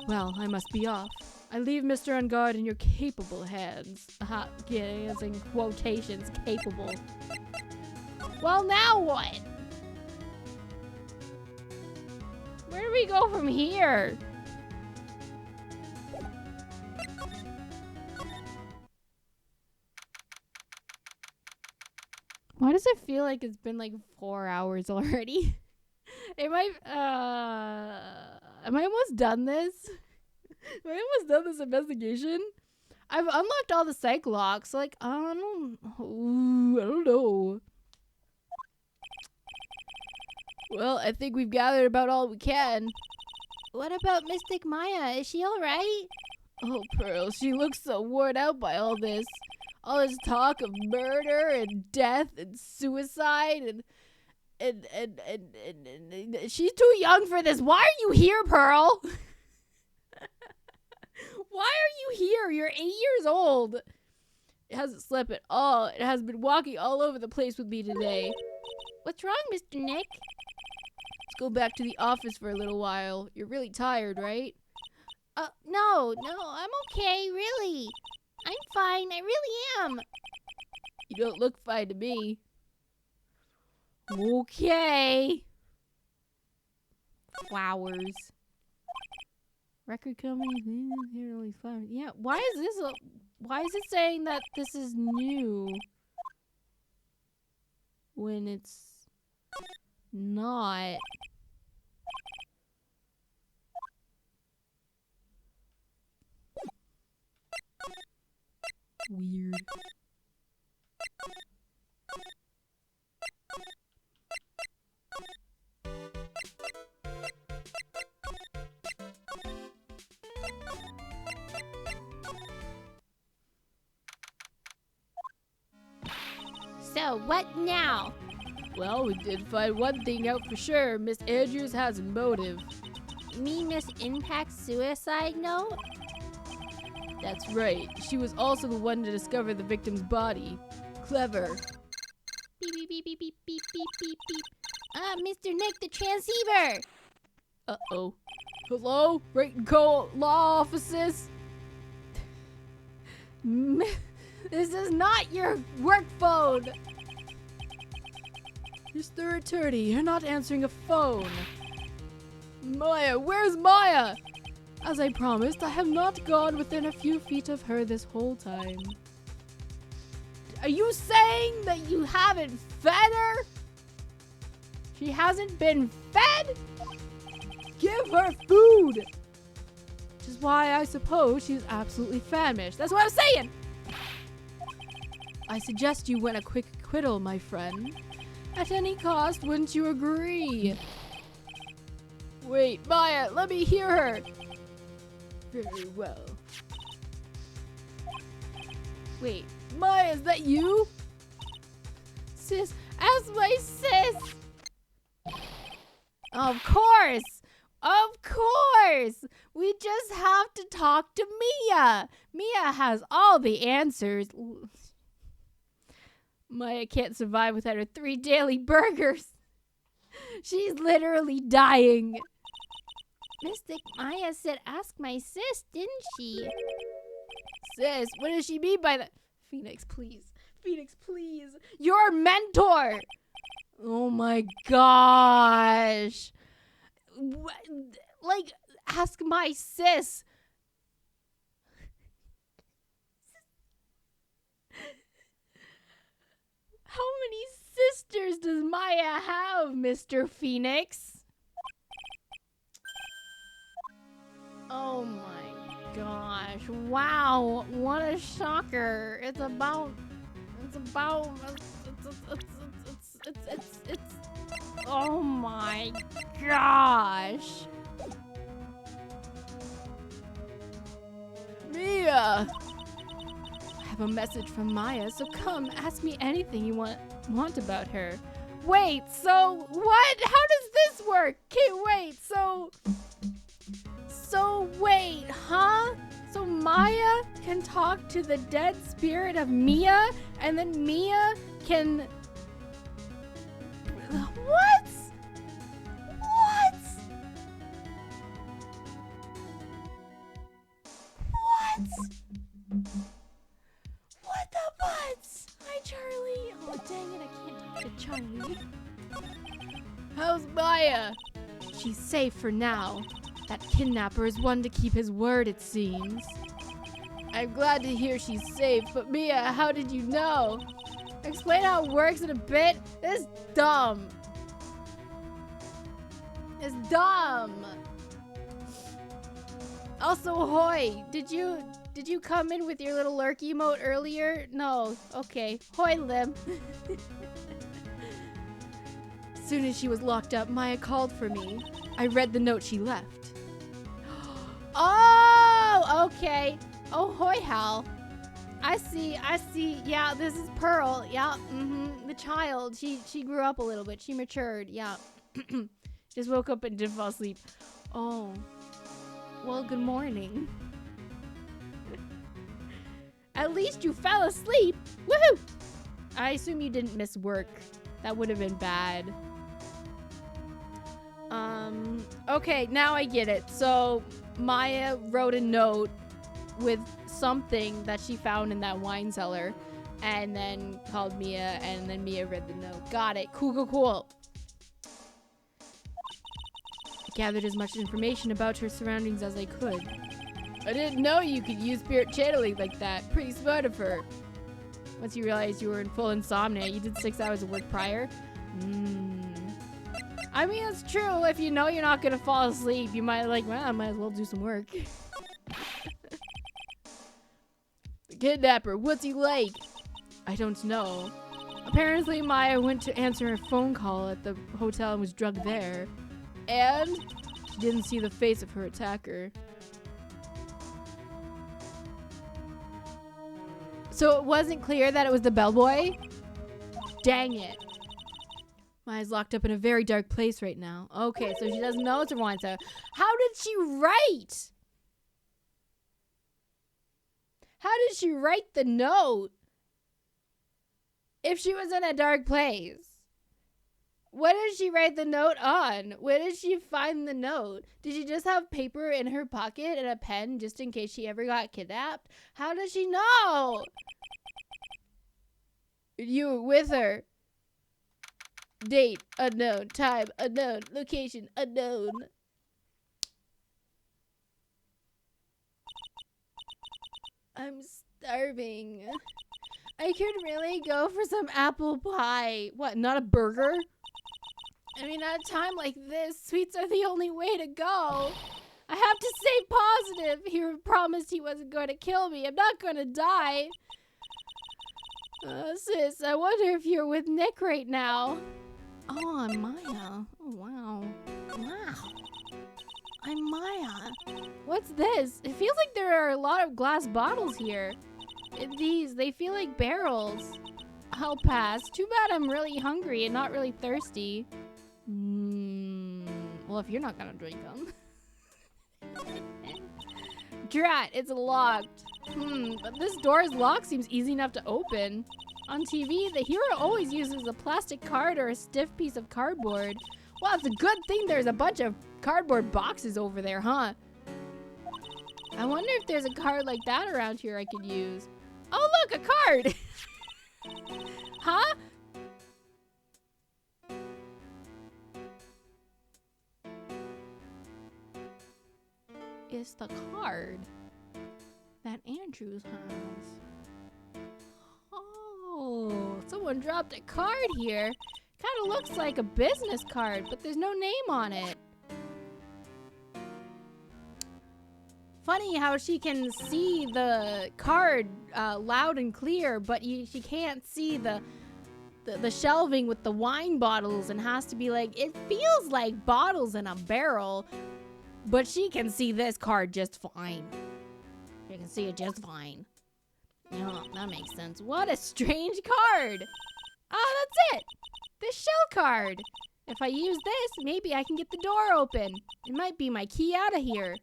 [SPEAKER 2] Well, I must be off. I leave Mr. Ungard in your capable hands. Aha, getting as in quotations, capable.
[SPEAKER 3] Well, now what? Where do we go from here?
[SPEAKER 1] Why does it feel like it's been like 4 hours already? Am I almost done this? Am I almost done this investigation? I've unlocked all the psych locks. Like, I don't know.
[SPEAKER 2] Well, I think we've gathered about all we can.
[SPEAKER 3] What about Mystic Maya? Is she alright?
[SPEAKER 2] Oh, Pearl, she looks so worn out by all this. All this talk of murder and death and suicide and she's too young for this. Why are you here, Pearl? Why are you here? You're 8 years old. It hasn't slept at all. It has been walking all over the place with me today.
[SPEAKER 3] What's wrong, Mr. Nick?
[SPEAKER 2] Let's go back to the office for a little while. You're really tired, right?
[SPEAKER 3] No, I'm okay, really. I'm fine, I really am.
[SPEAKER 2] You don't look fine to me.
[SPEAKER 1] Okay.
[SPEAKER 3] Flowers.
[SPEAKER 1] Record company here only flowers. Yeah, why is it saying that this is new when it's not? Weird.
[SPEAKER 3] So, what now?
[SPEAKER 2] Well, we did find one thing out for sure. Miss Andrews has a motive.
[SPEAKER 3] You mean Miss Impact's suicide note?
[SPEAKER 2] That's right. She was also the one to discover the victim's body. Clever.
[SPEAKER 3] Beep, beep, beep, beep, beep, beep, beep, beep, beep. Mr. Nick, the transceiver!
[SPEAKER 2] Uh-oh. Hello? Wright and Co. Law Offices?
[SPEAKER 1] This is not your work phone.
[SPEAKER 2] Mr. Attorney, you're not answering a phone. Maya, where's Maya? As I promised, I have not gone within a few feet of her this whole time. Are you saying that you haven't fed her? She hasn't been fed? Give her food! Which is why I suppose she's absolutely famished. That's what I'm saying! I suggest you win a quick acquittal, my friend. At any cost, wouldn't you agree? Wait, Maya, let me hear her. Very well. Wait, Maya, is that you?
[SPEAKER 1] Sis, ask my sis. Of course. Of course. We just have to talk to Mia. Mia has all the answers.
[SPEAKER 2] Maya can't survive without her 3 daily burgers.
[SPEAKER 1] She's literally dying.
[SPEAKER 3] Mystic Maya said ask my sis, didn't she?
[SPEAKER 2] Sis, what does she mean by that? Phoenix, please.
[SPEAKER 1] Phoenix, please. Your mentor. Oh my gosh. Like, ask my sis. How many sisters does Maya have, Mr. Phoenix? Oh my gosh. Wow. What a shocker. It's oh my gosh.
[SPEAKER 2] Mia!
[SPEAKER 1] I have a message from Maya, so come, ask me anything you want about her. Wait, so what? How does this work? Okay, wait, so wait, huh? So Maya can talk to the dead spirit of Mia, and then Mia can... What? What? What? What the butts? Hi, Charlie. Oh, dang it, I can't talk to Charlie.
[SPEAKER 2] How's Maya?
[SPEAKER 1] She's safe for now. That kidnapper is one to keep his word, it seems.
[SPEAKER 2] I'm glad to hear she's safe, but Mia, how did you know?
[SPEAKER 1] Explain how it works in a bit. This is dumb. It's dumb. Also, Hoy, did you come in with your little lurk emote earlier? No. Okay. Hoy Lim. As soon as she was locked up, Maya called for me. I read the note she left. Oh, okay. Oh, Hoy Hal. I see. Yeah, this is Pearl. Yeah, the child. She grew up a little bit. She matured. Yeah. Just woke up and didn't fall asleep. Oh. Well, good morning. At least you fell asleep. Woohoo! I assume you didn't miss work. That would have been bad. Okay, now I get it. So, Maya wrote a note with something that she found in that wine cellar and then called Mia, and then Mia read the note. Got it. Cool. I gathered as much information about her surroundings as I could.
[SPEAKER 2] I didn't know you could use spirit channeling like that. Pretty smart of her.
[SPEAKER 1] Once you realized you were in full insomnia, you did 6 hours of work prior? I mean, it's true. If you know you're not going to fall asleep, you might well, I might as well do some work.
[SPEAKER 2] The kidnapper, what's he like?
[SPEAKER 1] I don't know. Apparently, Maya went to answer her phone call at the hotel and was drugged there.
[SPEAKER 2] And
[SPEAKER 1] she didn't see the face of her attacker. So it wasn't clear that it was the bellboy? Dang it. Maya's locked up in a very dark place right now. Okay, so she doesn't know it's Rwanda. How did she write? How did she write the note if she was in a dark place? What did she write the note on? Where did she find the note? Did she just have paper in her pocket and a pen just in case she ever got kidnapped? How does she know?
[SPEAKER 2] You were with her.
[SPEAKER 1] Date unknown, time unknown, location unknown. I'm starving. I could really go for some apple pie. What, not a burger? I mean, at a time like this, sweets are the only way to go. I have to stay positive. He promised he wasn't going to kill me. I'm not going to die. Sis, I wonder if you're with Nick right now. Oh, I'm Maya. Oh, wow. Wow. I'm Maya. What's this? It feels like there are a lot of glass bottles here. They feel like barrels. I'll pass. Too bad I'm really hungry and not really thirsty. Well, if you're not gonna drink them. Drat, it's locked. But this door's lock seems easy enough to open. On TV, the hero always uses a plastic card or a stiff piece of cardboard. Well, it's a good thing there's a bunch of cardboard boxes over there, huh? I wonder if there's a card like that around here I could use. Oh, look, a card! Huh? It's the card that Andrews has. Oh, someone dropped a card here. Kind of looks like a business card, but there's no name on it. Funny how she can see the card loud and clear, but she can't see the shelving with the wine bottles, and has to be like, it feels like bottles in a barrel, but she can see this card just fine. You can see it just fine. Yeah, that makes sense. What a strange card. Oh, that's it. This shell card. If I use this, maybe I can get the door open. It might be my key out of here.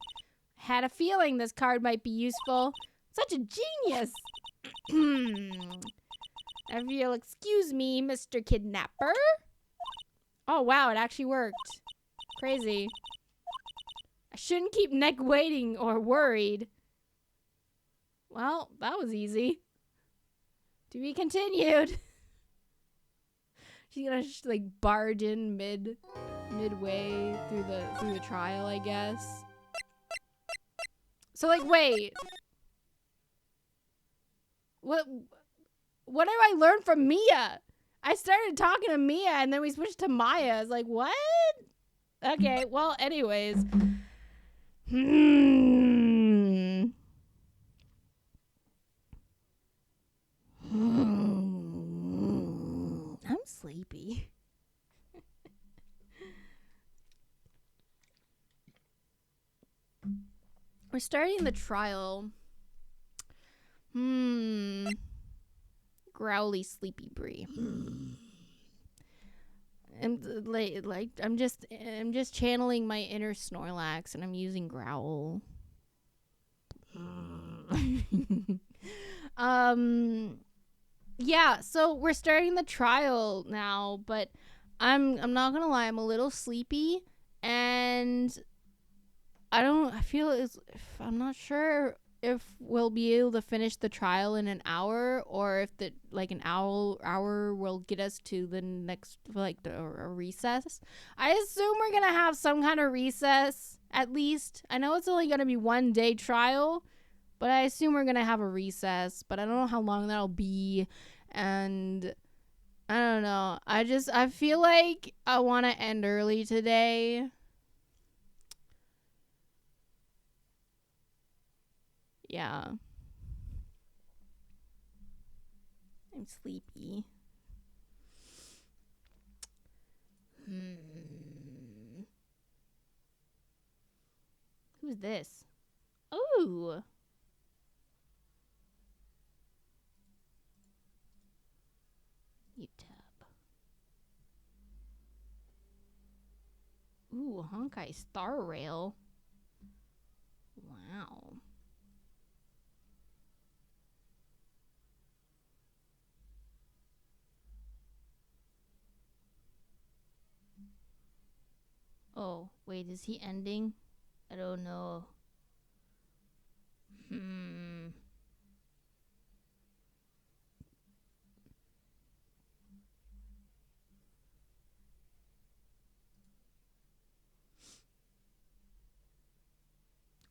[SPEAKER 1] Had a feeling this card might be useful. Such a genius. If you'll excuse me, Mr. Kidnapper. Oh, wow, it actually worked. Crazy. I shouldn't keep Nick waiting or worried. Well, that was easy. To be continued. She's gonna like barge in midway through the trial, I guess. So like, wait. What have I learned from Mia? I started talking to Mia and then we switched to Maya. I was like, what? Okay, well, anyways. I'm sleepy. We're starting the trial. Growly sleepy Bree. I'm just channeling my inner Snorlax and I'm using Growl. Yeah, so we're starting the trial now, but I'm not gonna lie, I'm a little sleepy, and I'm not sure if we'll be able to finish the trial in an hour, or if an hour will get us to the next, a recess. I assume we're gonna have some kind of recess, at least. I know it's only gonna be 1 day trial, but I assume we're gonna have a recess, but I don't know how long that'll be, and I don't know. I feel like I want to end early today. Yeah. I'm sleepy. Who's this? Ooh. UTEP. Ooh, Honkai Star Rail. Wow. Oh, wait, is he ending? I don't know.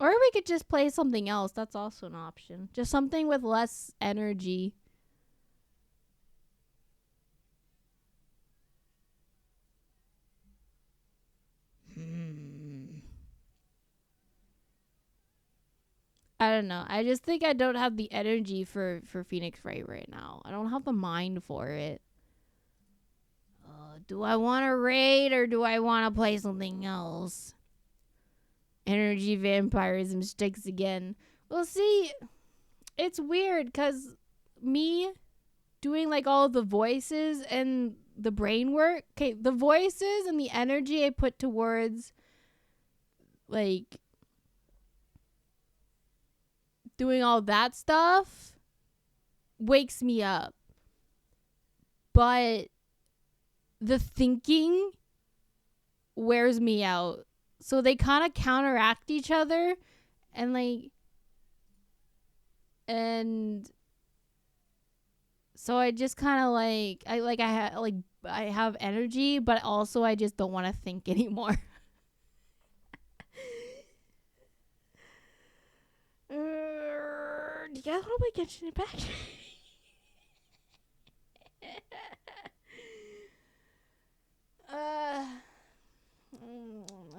[SPEAKER 1] Or we could just play something else. That's also an option. Just something with less energy. I don't know. I just think I don't have the energy for Phoenix Wright right now. I don't have the mind for it. Do I want to raid or do I want to play something else? Energy vampirism strikes again. Well, see, it's weird because me doing like all the voices and the brain work. Okay, the voices and the energy I put towards like doing all that stuff wakes me up. But the thinking wears me out. So they kind of counteract each other, and So I just kind of like I have energy, but also I just don't want to think anymore. Do you guys want to play Genshin Impact? I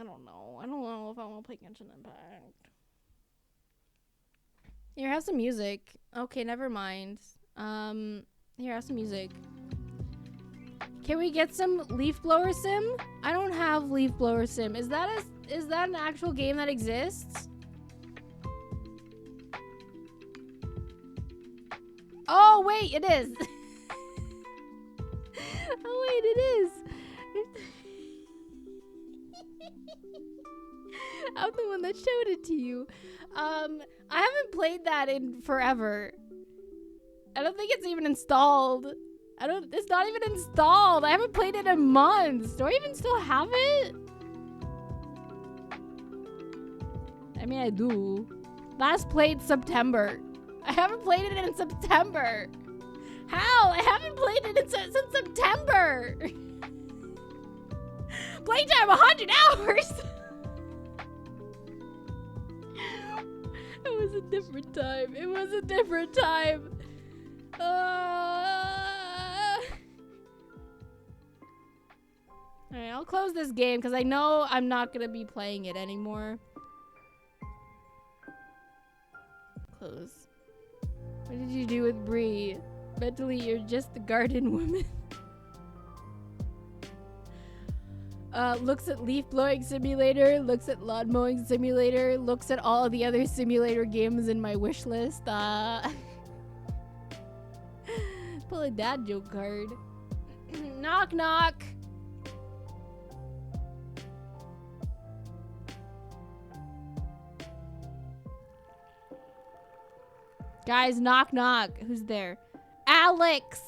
[SPEAKER 1] don't know. I don't know if I want to play Genshin Impact. Here, have some music. Okay, never mind. Here, have some music. Can we get some Leaf Blower Sim? I don't have Leaf Blower Sim. Is that an actual game that exists? Oh wait, it is. Oh wait, it is. I'm the one that showed it to you. I haven't played that in forever. I don't think it's even installed. It's not even installed. I haven't played it in months. Do I even still have it? I mean, I do. Last played September. I haven't played it in September. How? I haven't played it since September. Playtime 100 hours. It was a different time. It was a different time. Alright, I'll close this game because I know I'm not going to be playing it anymore. Close. What did you do with Bree? Mentally, you're just the garden woman. Looks at leaf blowing simulator, looks at lawn mowing simulator, looks at all of the other simulator games in my wish list. Pull a dad joke card. Knock knock. Guys, knock knock. Who's there? Alex.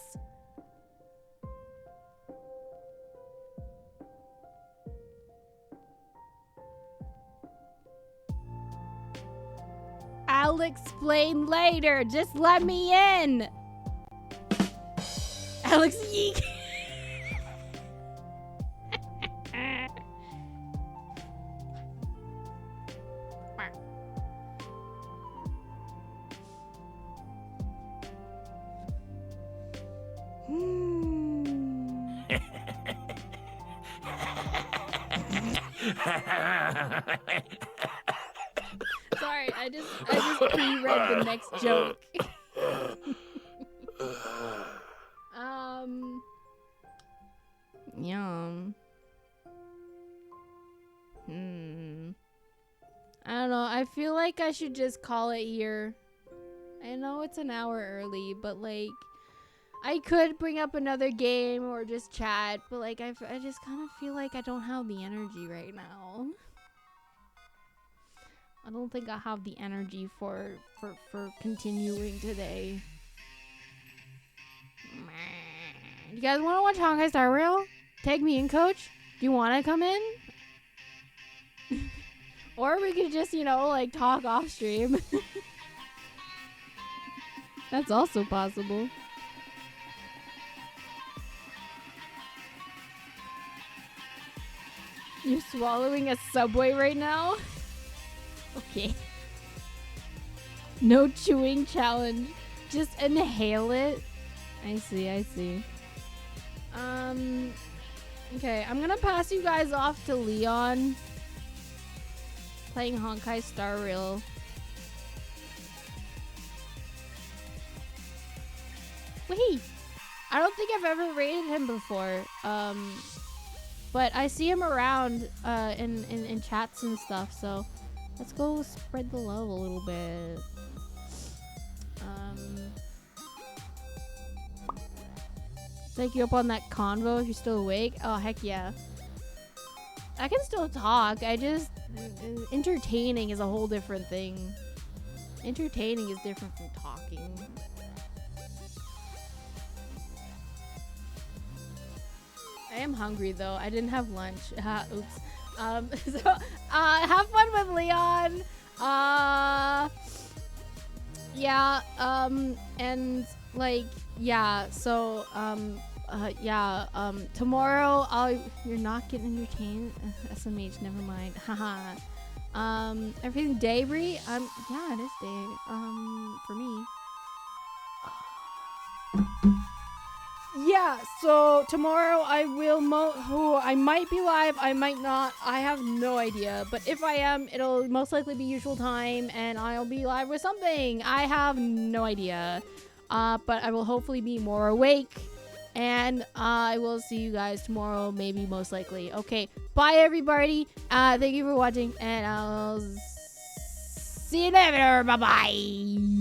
[SPEAKER 1] I'll explain later. Just let me in. Alex, yeek. Sorry, I just pre-read the next joke. Yum. I don't know. I feel like I should just call it here. I know it's an hour early, but like, I could bring up another game or just chat, but like, I just kind of feel like I don't have the energy right now. I don't think I have the energy for continuing today. You guys want to watch Honkai Star Rail? Tag me in, coach. Do you want to come in? Or we could just, you know, like talk off stream. That's also possible. You're swallowing a Subway right now? Okay. No chewing challenge. Just inhale it. I see, I see. Okay, I'm gonna pass you guys off to Leon. Playing Honkai Star Rail. Wait! I don't think I've ever raided him before. But I see him around in chats and stuff, so let's go spread the love a little bit. Take you up on that convo if you're still awake. Oh, heck yeah. I can still talk. I just... entertaining is a whole different thing. Entertaining is different from talking. I am hungry though. I didn't have lunch. Oops. So, have fun with Leon. Yeah, and like, yeah, so, yeah, tomorrow you're not getting entertained. SMH, never mind. Haha. Everything day, Bree? Yeah, it is day, for me. Yeah, so tomorrow I will I might be live, I might not, I have no idea. But if I am, it'll most likely be usual time and I'll be live with something. I have no idea. But I will hopefully be more awake. And I will see you guys tomorrow, maybe most likely. Okay, bye everybody. Thank you for watching and I'll see you later. Bye-bye.